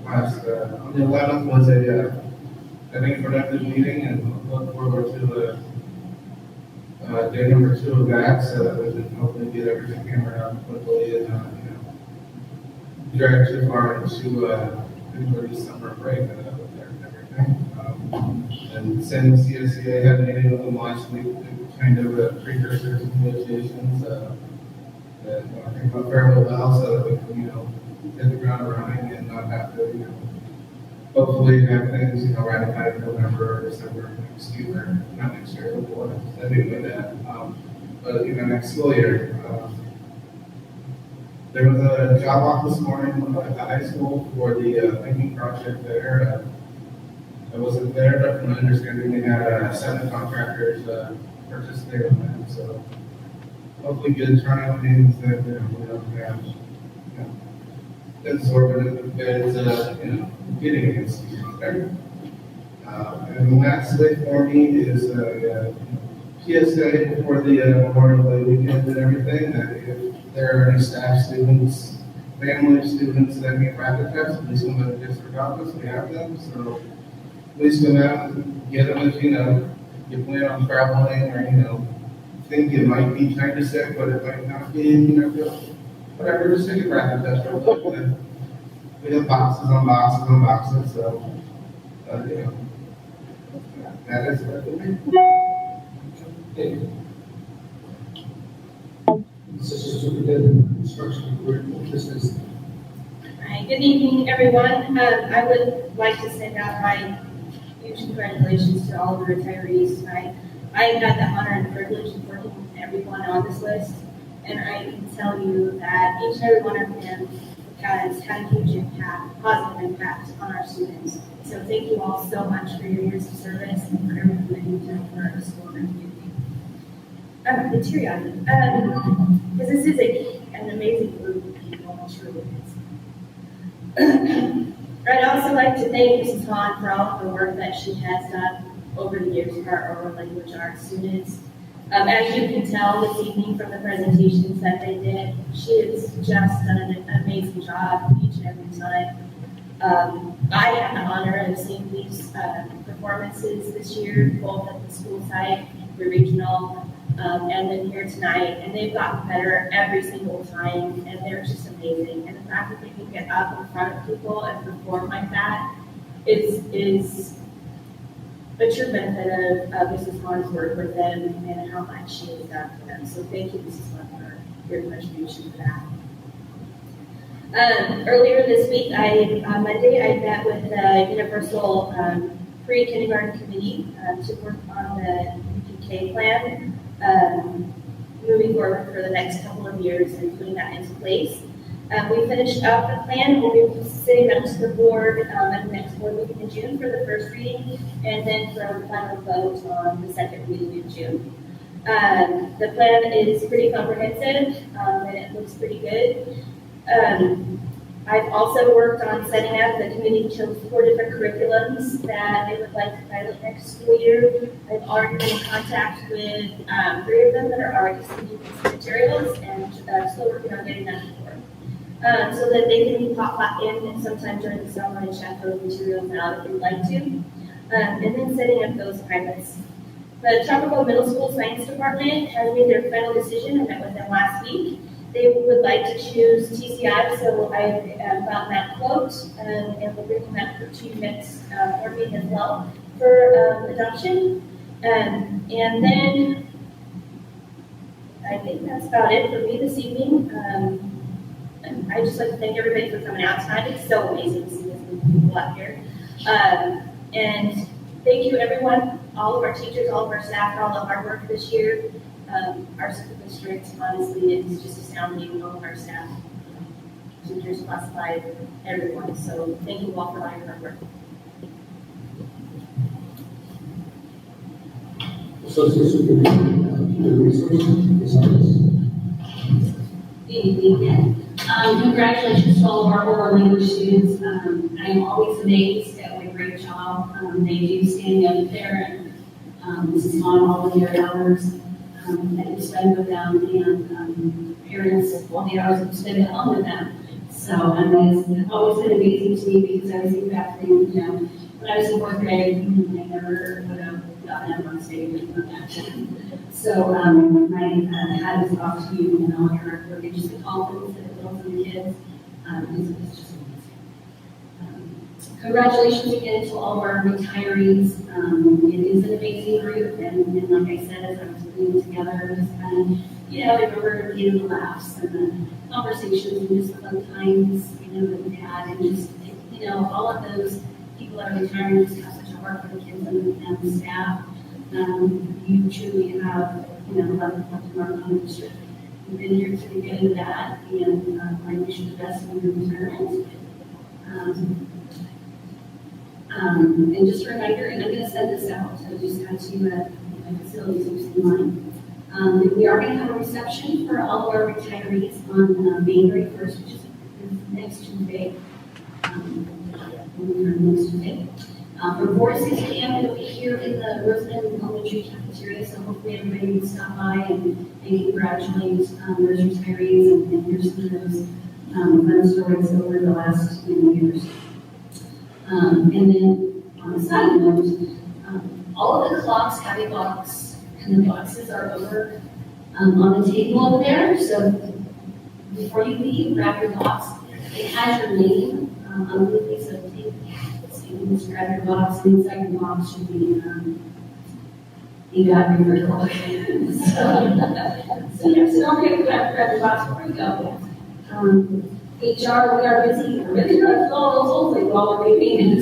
Speaker 14: on the 11th was I think a productive meeting, and look forward to day number 2 of that, so that we can hopefully get everything hammered out quickly and drag too far into anybody's summer break with everything. And same with CSEA, had a meeting with them last week, kind of a precursor to negotiations. And I think went fairly well, so that we can, hit the ground running and not have to, hopefully have things, ratified in November or December next year, not next year, before, anyway, that. But, next school year. There was a job off this morning at the high school for the thinking project there. I wasn't there, but from my understanding, they had 7 contractors participate in that, so hopefully good turnout means that, we don't have, absorbent bids, getting against each other. And lastly for me is PSA before the Memorial Day weekend and everything, that if there are any staff, students, family students that need rapid tests, please come to the district office, we have them, so please come out and get them if you plan on traveling or think you might be kind of sick, but it might not be, whatever, just take a rapid test real quick. We have boxes on boxes on boxes, so, that is it.
Speaker 1: Assistant Superintendent, Instruction Group, Business.
Speaker 15: Hi, good evening, everyone. I would like to send out my huge congratulations to all the retirees tonight. I had the honor and privilege of working with everyone on this list, and I can tell you that each and every one of them has had a huge impact, positive impact on our students. So thank you all so much for your years of service and for everything that you've done for our school and community. The teary-eyed, because this is an amazing group of people, I'm sure it is. I'd also like to thank Mrs. Hahn for all of the work that she has done over the years for our oral language arts students. As you can tell this evening from the presentations that they did, she has just done an amazing job each and every time. I had the honor of seeing these performances this year, both at the school site, the regional, and then here tonight, and they've gotten better every single time, and they're just amazing. And the fact that they can get up in front of people and perform like that is a true benefit of Mrs. Hahn's work with them and how much she has done for them. So thank you, Mrs. Hahn, for your contribution to that. Earlier this week, on Monday, I met with the Universal Pre-Kindergarten Committee to work on the UPK plan moving forward for the next couple of years and putting that into place. We finished up the plan. We'll be sitting up to the board at the next board meeting in June for the first reading, and then for the final vote on the second reading in June. The plan is pretty comprehensive, and it looks pretty good. I've also worked on setting up, the committee chose 4 different curriculums that they would like to pilot next school year. I've already been in contact with 3 of them that are already submitting these materials, and still working on getting that forward. So that they can pop back in sometime during the summer and check those materials out if you'd like to. And then setting up those pilots. The Tropical Middle School Science Department has made their final decision. I met with them last week. They would like to choose TCI, so I found that quote, and we'll bring that to you next board meeting as well for adoption. And then I think that's about it for me this evening. And I just like to thank everybody for coming out tonight. It's so amazing to see this many people out here. And thank you, everyone, all of our teachers, all of our staff, for all the hard work this year. Our school district, honestly, it's just astounding, all of our staff, teachers, classified, everyone. So thank you all for all your hard work.
Speaker 1: Associate Superintendent, Human Resources,
Speaker 16: Good evening. Congratulations to all of our oral language students. I am always amazed at what a great job they do standing up there, and Mrs. Hahn, all of your hours that you spend with them, and parents, all the hours that you spend at home with them. So it's always been amazing to me, because I was exactly, when I was in 4th grade, I never would have gotten up on stage and done that. So my hat is off to you and all your hard work, and just the confidence that it builds in the kids. It's just amazing. Congratulations again to all of our retirees. It is an amazing group, and like I said, as I was putting it together, just kind of, I remember getting the laughs and the conversations and just the fun times, that we had, and just, all of those people that are retiring just have such a heart for the kids and the staff. You truly have, left a mark on the district. You've been here through good and bad, and I wish you the best in your retirement. And just a reminder, and I'm going to send this out, so just got to my facilities, which is mine. We are going to have a reception for all of our retirees on January 1st, which is next Tuesday. Next Tuesday. From 4 to 6 p.m. it'll be here in the Roseland Elementary cafeteria, so hopefully everybody can stop by and congratulate those retirees and hear some of those fun stories over the last years. And then on a side note, all of the clocks have a box, and the boxes are over on the table over there. So before you leave, grab your box. It has your name on the piece of tape. So you can just grab your box, and inside your box should be you got your clock. So yes, don't forget to grab your box before you go. HR, we are busy, really running all those old things while we're meeting.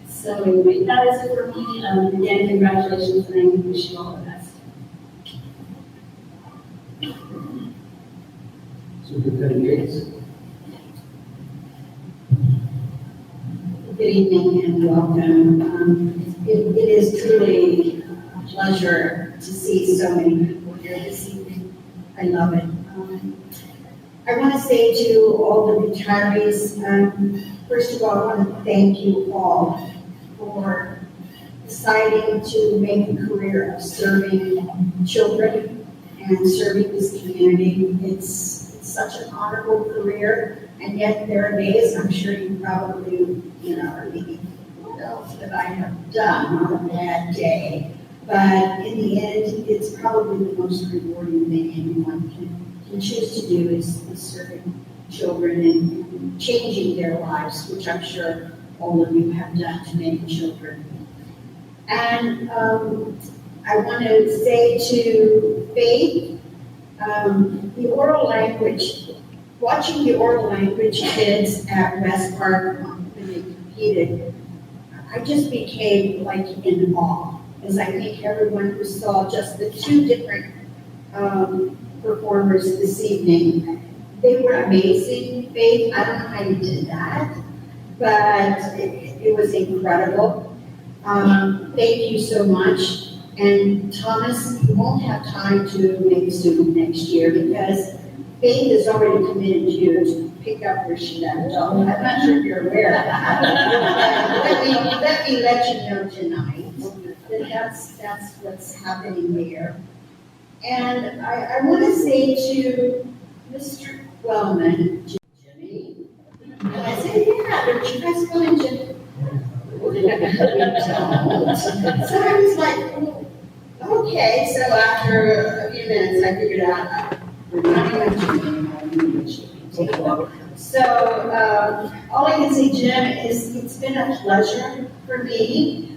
Speaker 16: So anyway, that is it for me. Again, congratulations, and I wish you all the best.
Speaker 1: Superintendent Gates.
Speaker 17: Good evening and welcome. It is truly a pleasure to see so many people here this evening. I love it. I want to say to all the retirees, first of all, I want to thank you all for deciding to make a career of serving children and serving this community. It's such an honorable career, and yet there are days, I'm sure you probably, are thinking, what else could I have done on a bad day? But in the end, it's probably the most rewarding thing anyone can choose to do is serving children and changing their lives, which I'm sure all of you have done to many children. And I want to say to Faith, the oral language, watching the oral language kids at West Park when they competed, I just became like in awe, as I think everyone who saw just the two different performers this evening. They were amazing. Faith, I don't know how you did that, but it was incredible. Thank you so much. And Thomas, you won't have time to make a student next year because Faith has already committed you to pick up where she left off. I'm not sure if you're aware of that. let me let you know tonight that that's what's happening there. And I want to say to Mr. Wellman, Jimmy, and I said, yeah, don't you guys call him Jimmy? So I was like, okay, so after a few minutes, I figured out we're not going to So all I can say, Jim, is it's been a pleasure for me.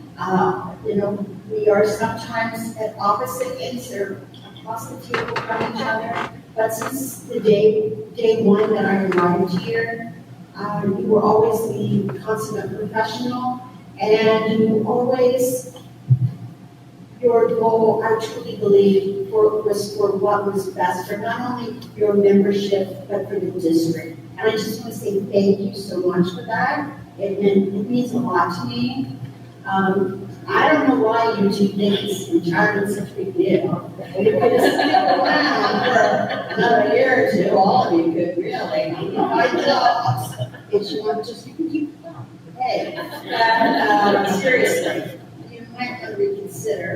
Speaker 17: We are sometimes at opposite ends or across the table from each other, but since the day one that I arrived here, you were always the consummate professional, and you always, your goal, I truly believe, was for what was best for not only your membership, but for the district. And I just want to say thank you so much for that. It means a lot to me. I don't know why you two think retirement is such a big deal. You could have stick around for another year or two. All of you could really find jobs. If you want, you can keep going. Hey, seriously, you might want to reconsider.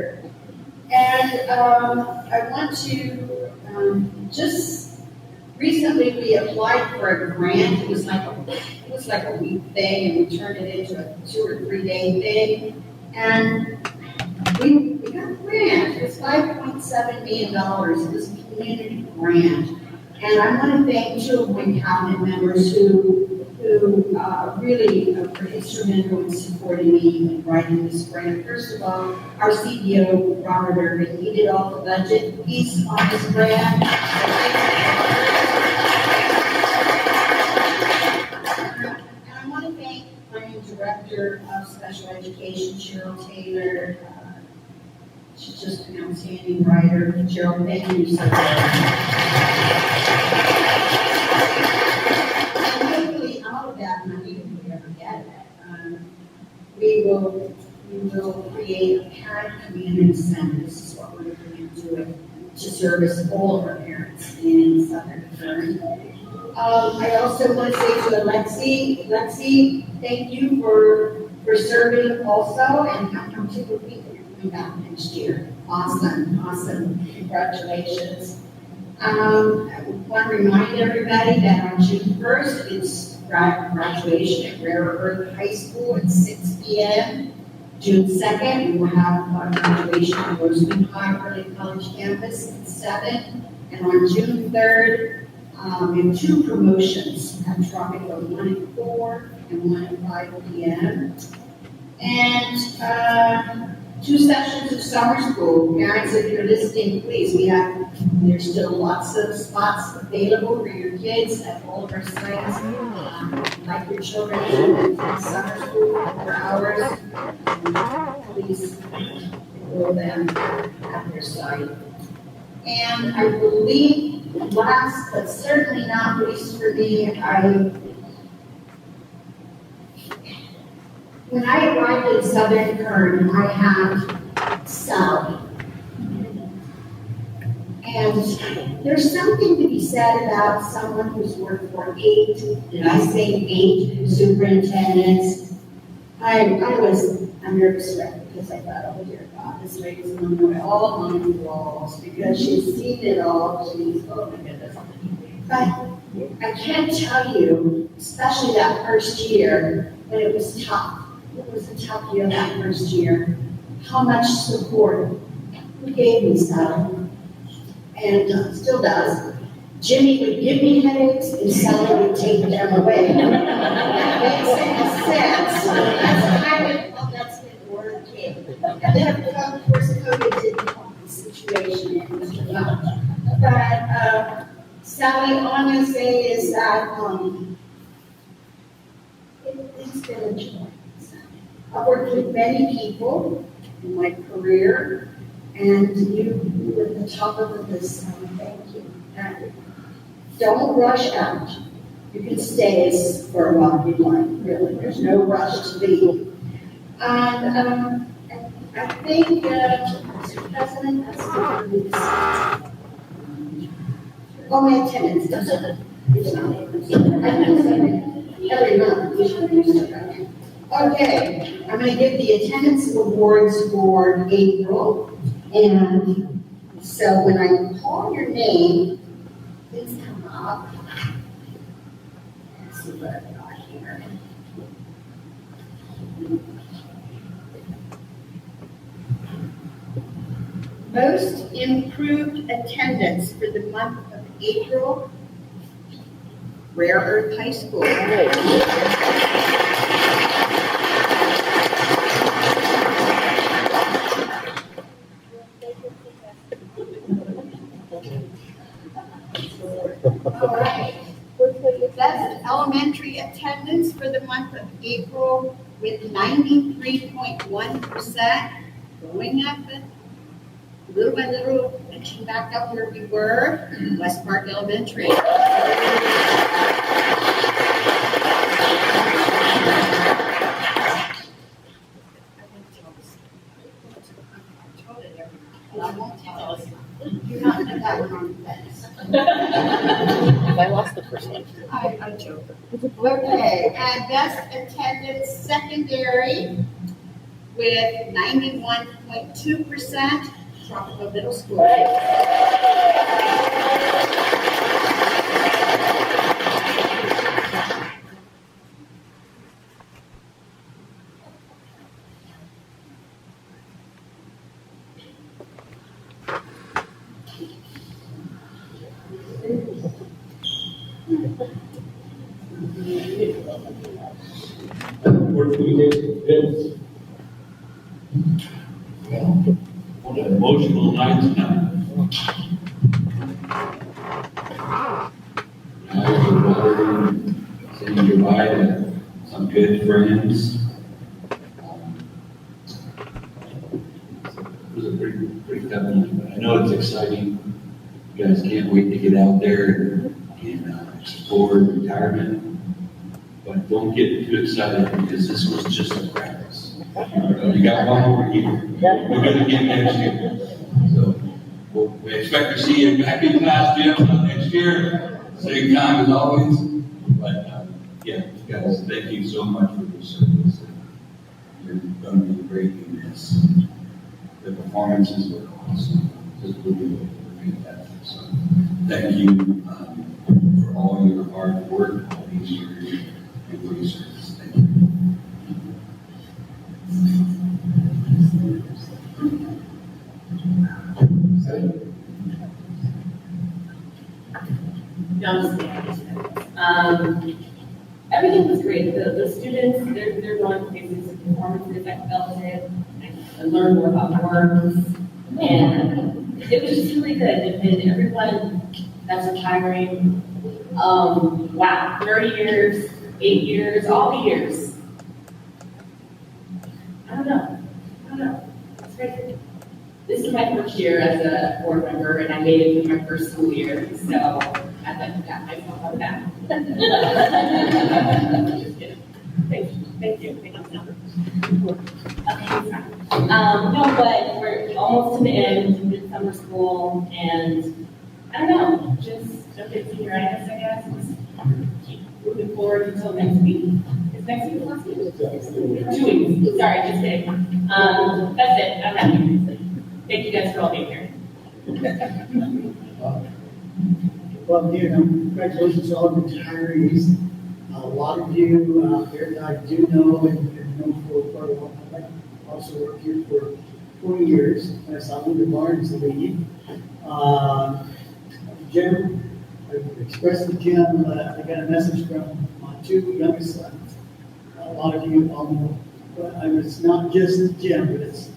Speaker 17: And I want to just recently we applied for a grant. It was like a week thing, and we turned it into a 2 or 3 day thing. And we got a grant. It was $5.7 million. It was a community grant. And I want to thank 2 of my cabinet members who really were instrumental in supporting me in writing this grant. First of all, our CEO, Robert Irvin, he did all the budget piece on this grant. And I want to thank my new director of special education, Cheryl Taylor. She's just an outstanding writer. Cheryl, thank you so much. That money, if we ever get it, we will create a parent community center. This is what we're looking into to service all of our parents in Southern Kern. I also want to say to Lexi, thank you for serving also, and I'm super pleased that you're coming back next year. Awesome, congratulations. I want to remind everybody that on June 1st, it's graduation at Rare Earth High School at 6 p.m. June 2nd, we will have graduation at Roseman High Early College Campus at 7. And on June 3rd, we have 2 promotions at Tropico, 1 at 4 and 1 at 5 p.m. And 2 sessions of summer school. Parents, if you're listening, please, there's still lots of spots available for your kids at all of our sites. Like your children in summer school for hours, please enroll them at their site. And I believe, last but certainly not least for me, when I arrived in Southern Kern, I had Sally. And there's something to be said about someone who's worked for 8 superintendents. I was a nervous wreck because I thought, oh dear God, this lady's going to know all my walls because she's seen it all. Oh my goodness. But I can't tell you, especially that first year, when it was tough. It was a tough year that first year. How much support who gave me some, and still does. Jimmy would give me headaches and Sally would take them away. That makes sense. That's when the word came. And then, of course, COVID didn't help the situation in Mr. Young. But Sally, all I'm going to say is that it's been a joy. I've worked with many people in my career, and you were at the top of the list, so thank you. And don't rush out. You can stay for a while if you'd like, really. There's no rush to leave. And I think, Mr. President, that's what oh, my attendance, does it? Every month. Okay, I'm going to give the attendance awards for April. And so when I call your name, please come up. Let's see what I've got here. Most improved attendance for the month of April, Rare Earth High School. All right. Best elementary attendance for the month of April with 93.1%, going up little by little, inching back up where we were, West Park Elementary. I won't tell us. You're not going to that one on the fence.
Speaker 18: I lost the first one.
Speaker 17: I joke. Okay, and best attendance secondary with 91.2%, Tropical Middle School.
Speaker 19: What an emotional night tonight. Now you're watering, saying goodbye to some good friends. It was a pretty tough night, but I know it's exciting. You guys can't wait to get out there and explore retirement. But don't get too excited because this was just a practice. You got one more year. We're going to get next year. So we expect to see you back in class, Jim, next year. Same time as always. But yeah, guys, thank you so much for your service. You're going to be great in this. The performances were awesome. Just really fantastic. So thank you for all your hard work all these years and for your service. Thank you.
Speaker 20: Everything was great. The students, they're going places, performances, I felt it. I learned more about worms, and it was just really good. And everyone that's retiring, wow, 30 years, 8 years, all the years. I don't know. It's crazy. This is my first year as a board member, and I made it through my first school year, so I'd like to pat myself on the back. Just kidding. Thank you. Okay, no, but we're almost to the end of summer school, and I don't know, just jumping to your items, I guess. Keep moving forward until next week. Is next week the last week? 2 weeks. Sorry, just kidding. That's it. I'm happy. Thank you guys for all being here.
Speaker 4: Well, congratulations to all the retirees. A lot of you out there that I do know and know for quite a long time. I also worked here for 20 years. I saw Linda Barnes leave. Jim, I expressed to Jim, I got a message from my two youngest sons. A lot of you all know, but it's not just Jim, but it's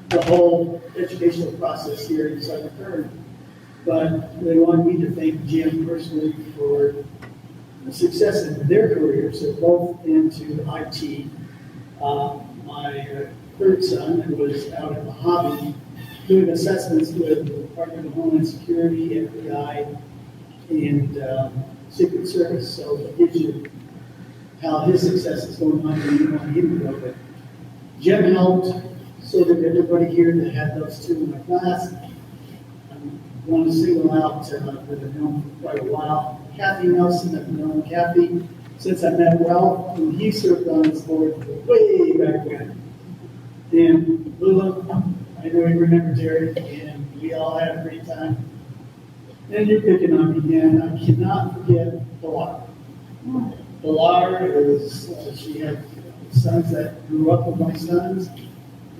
Speaker 4: the whole educational process here in Southern Kern. But they wanted me to thank Jim personally for the success in their careers. They're both into IT. My third son was out at Mojave doing assessments with the Department of Homeland Security, FBI, and Secret Service. So it gives you how his success is going on and you want him to go. But Jim helped so that everybody here that had those two in my class, I want to single out that I've known for quite a while. Kathy Nelson, I've known Kathy since I met Ralph, when he served on this board way back when. And Lula, I know you remember Terry, and we all had a great time. And you're picking on me again. I cannot forget Pilar. Pilar is, she had sons that grew up with my sons,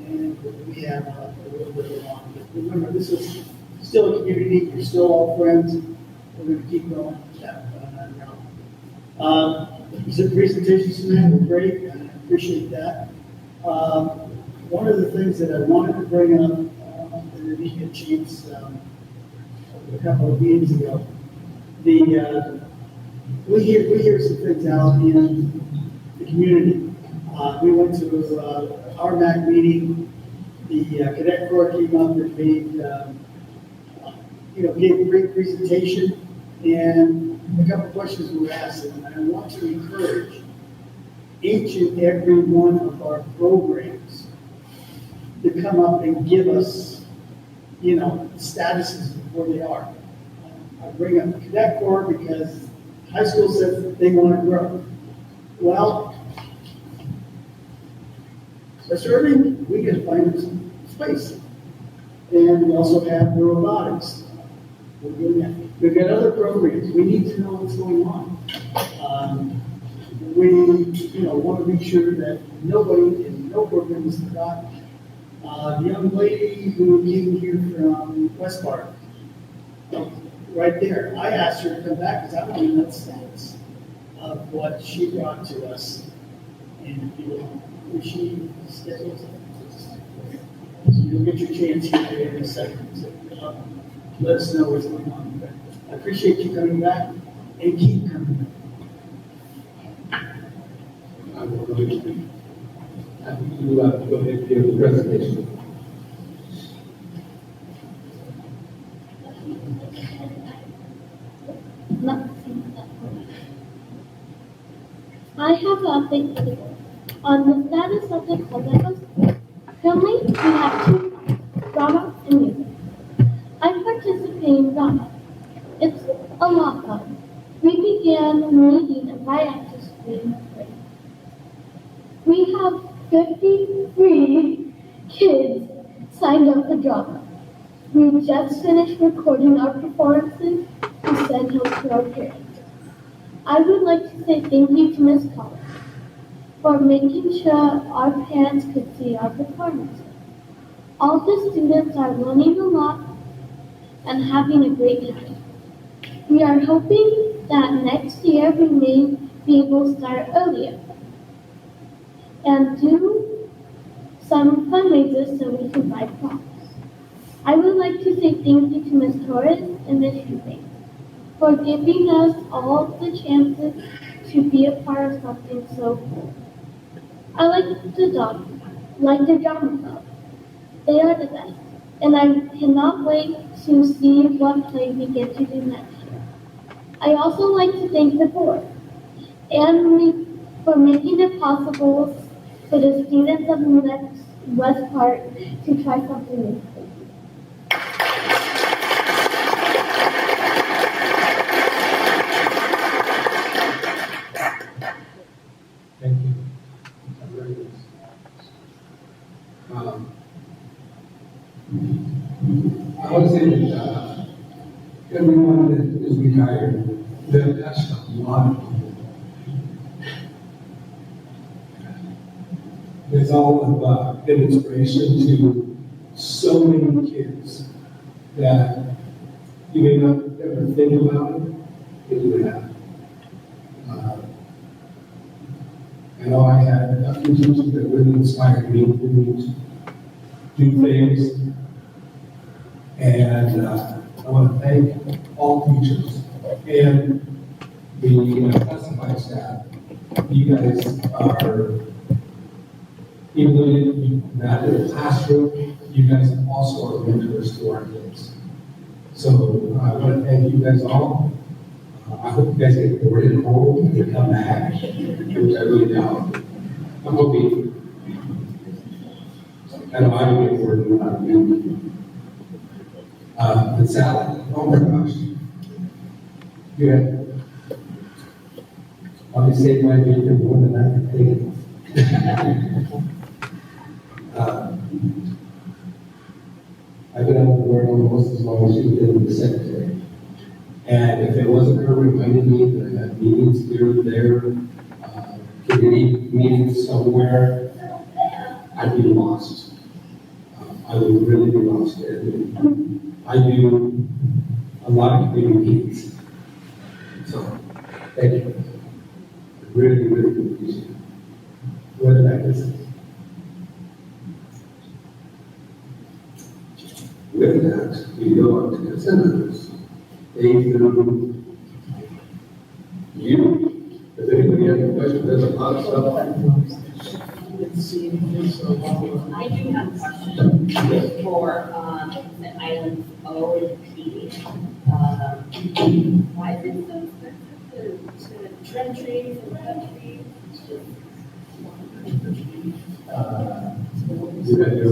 Speaker 4: and we have a little bit of along. But remember, this is still a community. You're still all friends. We're going to keep going. The presentations tonight were great, and I appreciate that. One of the things that I wanted to bring up, and I didn't get a chance a couple of meetings ago, we hear some things out in the community. We went to our MAC meeting. The Cadet Corps came up and made, gave a great presentation, and a couple of questions were asked, and I want to encourage each and every one of our programs to come up and give us, statuses of where they are. I bring up the Cadet Corps because high school says that they want to grow. Well, serving, we can find some space. And we also have the robotics. We're doing that. We've got other programs. We need to know what's going on. We, want to make sure that nobody in no program is forgotten. The young lady who came here from West Park, right there, I asked her to come back because I want to know the status of what she brought to us. And, she schedules it. So you'll get your chance here in a second. So, let us know what's going on. But I appreciate you coming back and keep coming back.
Speaker 1: I will go ahead and give the presentation.
Speaker 21: I have an update for the board. On the status of the club, currently we have 2 classes, drama and music. I participate in drama. It's a lot of fun. We began meeting right after spring break. We have 53 kids signed up for drama. We just finished recording our performances to send home to our parents. I would like to say thank you to Ms. Cobb for making sure our parents could see our performances. All the students are learning a lot and having a great time. We are hoping that next year we may be able to start earlier and do some fundraisers so we can buy props. I would like to say thank you to Ms. Torres and Ms. Eubanks for giving us all the chances to be a part of something so cool. I like the drama club. They are the best, and I cannot wait to see what play we get to do next year. I also like to thank the board and me for making it possible for the students of next West Park to try something new.
Speaker 1: Thank you. I want to say that everyone that is retired, they've touched a lot of people. It's all about an inspiration to so many kids that you may not ever think about it, but you have. I know I had a few teachers that really inspired me to do things. And I want to thank all teachers and the classified staff. You guys are, even though you're not in the classroom, you guys also are mentors to our kids. So I want to thank you guys all. I hope you guys get bored at home and come back, which I really doubt. I'm hoping. I know I would get bored when I'm in. But Sally, oh my gosh. Yeah. I'll be saving my bacon more than I can take. I've been on the board almost as long as she's been the secretary. And if it wasn't her reminding me that I had meetings here or there, committee meetings somewhere, I'd be lost. I would really be lost there. I do a lot of committee meetings. So, thank you. Really, really appreciate it. What did I miss? With that, we go on to consent items. A through U. Does anybody have any questions? There's a lot of stuff.
Speaker 20: I do have a question for consent items O and P. Why is it so expensive to trim trees and cut trees?
Speaker 1: You got your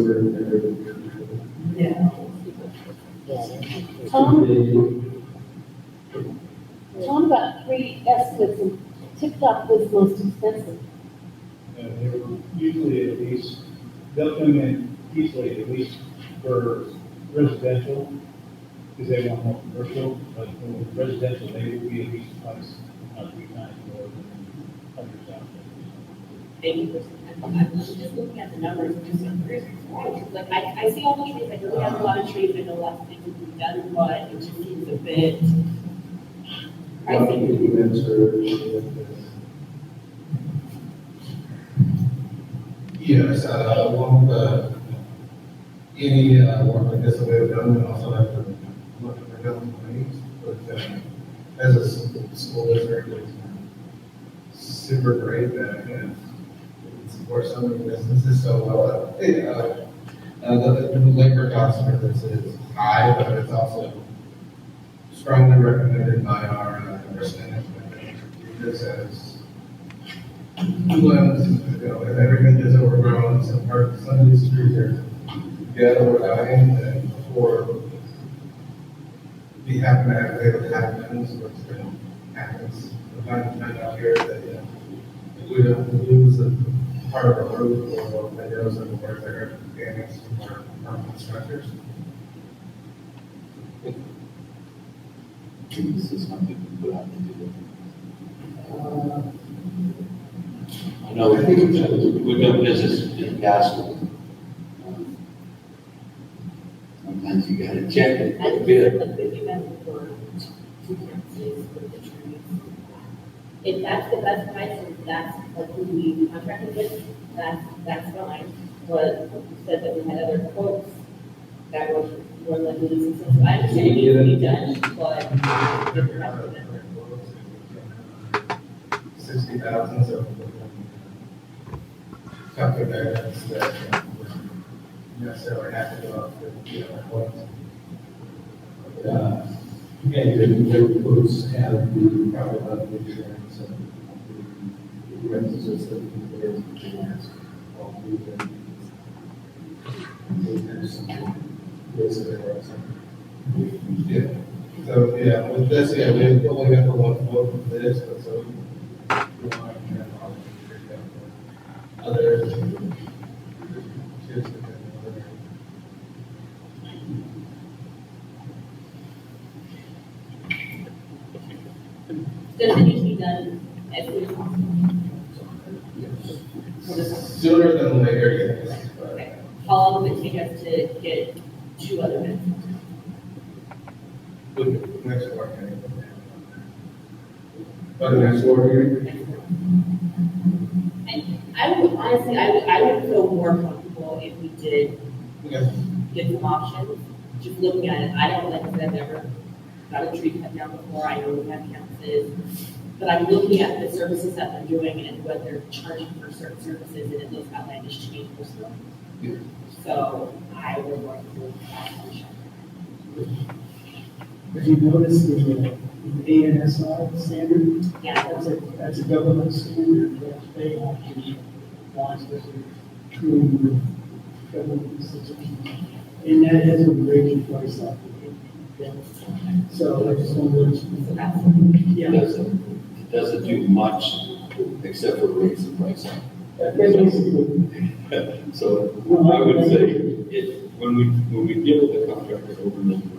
Speaker 20: Yeah.
Speaker 8: Tom got 3 estimates and TikTok was most expensive.
Speaker 2: They're usually at least, they'll come in easily at least for residential, because they want more commercial, but for residential, they will be at least twice, not 3 times more than others out there.
Speaker 20: I'm just looking at the numbers, and just curious. Like, I see all the trees, I know we have a lot of trees, I know lots of things have been done, but it just seems a bit pricey.
Speaker 14: Yes, along the, any work like this that we've done, we also have to look at the building needs. But as a school district, it's super great that it supports so many businesses so well. The labor cost for this is high, but it's also strongly recommended by our risk management. This as if everything is overgrown, some of these trees are dead or dying, and before we happen to have it happens, what's going to happen from time to time out here that we don't lose a part of our roof or windows and work that are damaged from our structures.
Speaker 19: This is something we put out to do. I know we've done business in the past. Sometimes you gotta check it a bit.
Speaker 20: If that's the best price, and that's like who we contracted with, that's fine. But you said that we had other quotes that were like losing some. So I understand it needs to be done, but.
Speaker 14: 60,000, so something that necessarily have to go up to,
Speaker 1: and the quotes have the proper level of insurance and the requisites that we can ask all three of them.
Speaker 14: Yeah. So, yeah, with this, yeah, we only got the one quote with this, but so we want to have others.
Speaker 20: Does it need to be done as soon as possible?
Speaker 14: Sooner than later, yes.
Speaker 20: Okay. How long long would it take us to get 2 other bids?
Speaker 14: Next one, okay. But next one here.
Speaker 20: And I would honestly, I would feel more comfortable if we did get some options, just looking at it. I don't, like I said, I've never got a tree cut down before. I know we have campuses, but I'm looking at the services that they're doing and what they're charging for certain services, and it looks outlandish to me personally.
Speaker 14: Yeah.
Speaker 20: So I would want to look at that.
Speaker 4: Have you noticed the ANSR standard?
Speaker 20: Yeah.
Speaker 4: That's a government standard that they actually want to true government institutions. And that has a rating price off of it. So I just want to let you know.
Speaker 19: It doesn't do much except for raise the price up. So I would say when we deal with the contractor over and over,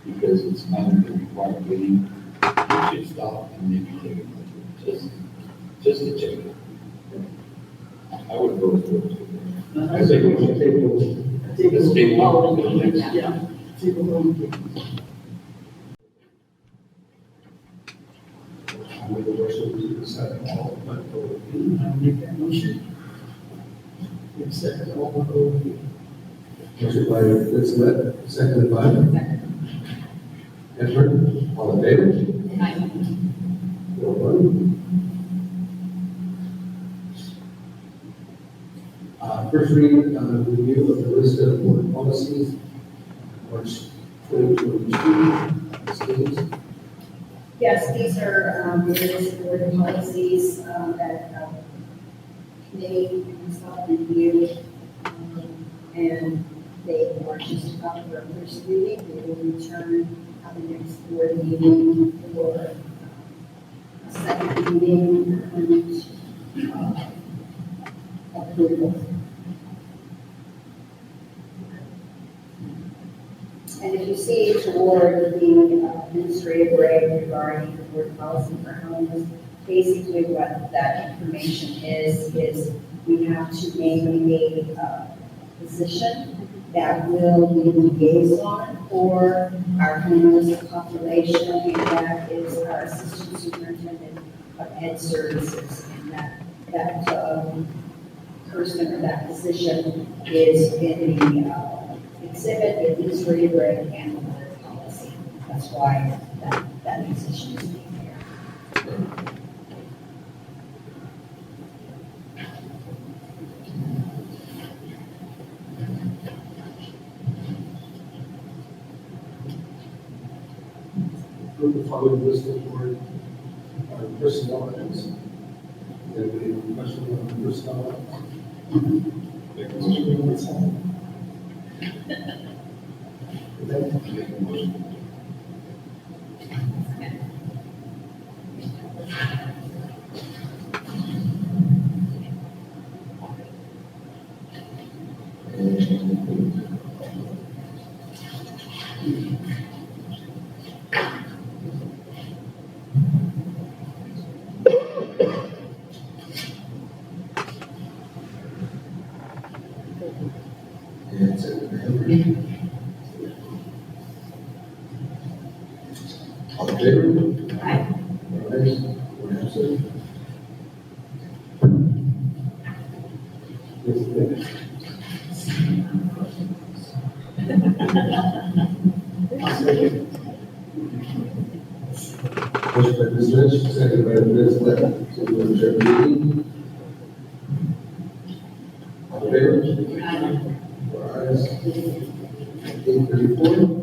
Speaker 19: because it's kind of the required bidding, we should stop and maybe take it, just to check it. I would go with it. I think we should take let's table it until next.
Speaker 4: Yeah.
Speaker 1: I make a motion to accept all of my vote.
Speaker 4: I'll make that motion. Accept all of the.
Speaker 1: Motion by Ms. Lett, seconded by Edward. All in favor?
Speaker 20: Aye.
Speaker 1: No one. First reading, review of the list of board policies, March 2022. Schemes.
Speaker 17: Yes, these are various board policies that committee and staff reviewed, and they are just up for first reading. They will return at the next board meeting for a second reading and approval. And if you see toward the administrative reg regarding the board policy for homeless, basically what that information is we have to name a position that will be the liaison for our homeless population, and that is our assistant superintendent of ed services. And that person or that position is in the exhibit, the administrative reg, and the board policy. That's why that position is being there.
Speaker 1: Approve the following list of board personnel items. Any questions on the personnel items? Make a motion. All in favor?
Speaker 20: Aye.
Speaker 1: Ayes, one absent. Motion by Ms. Lynch, seconded by Ms. Lett, to adjourn the meeting. All in favor?
Speaker 20: Aye.
Speaker 1: Ayes. 8:34.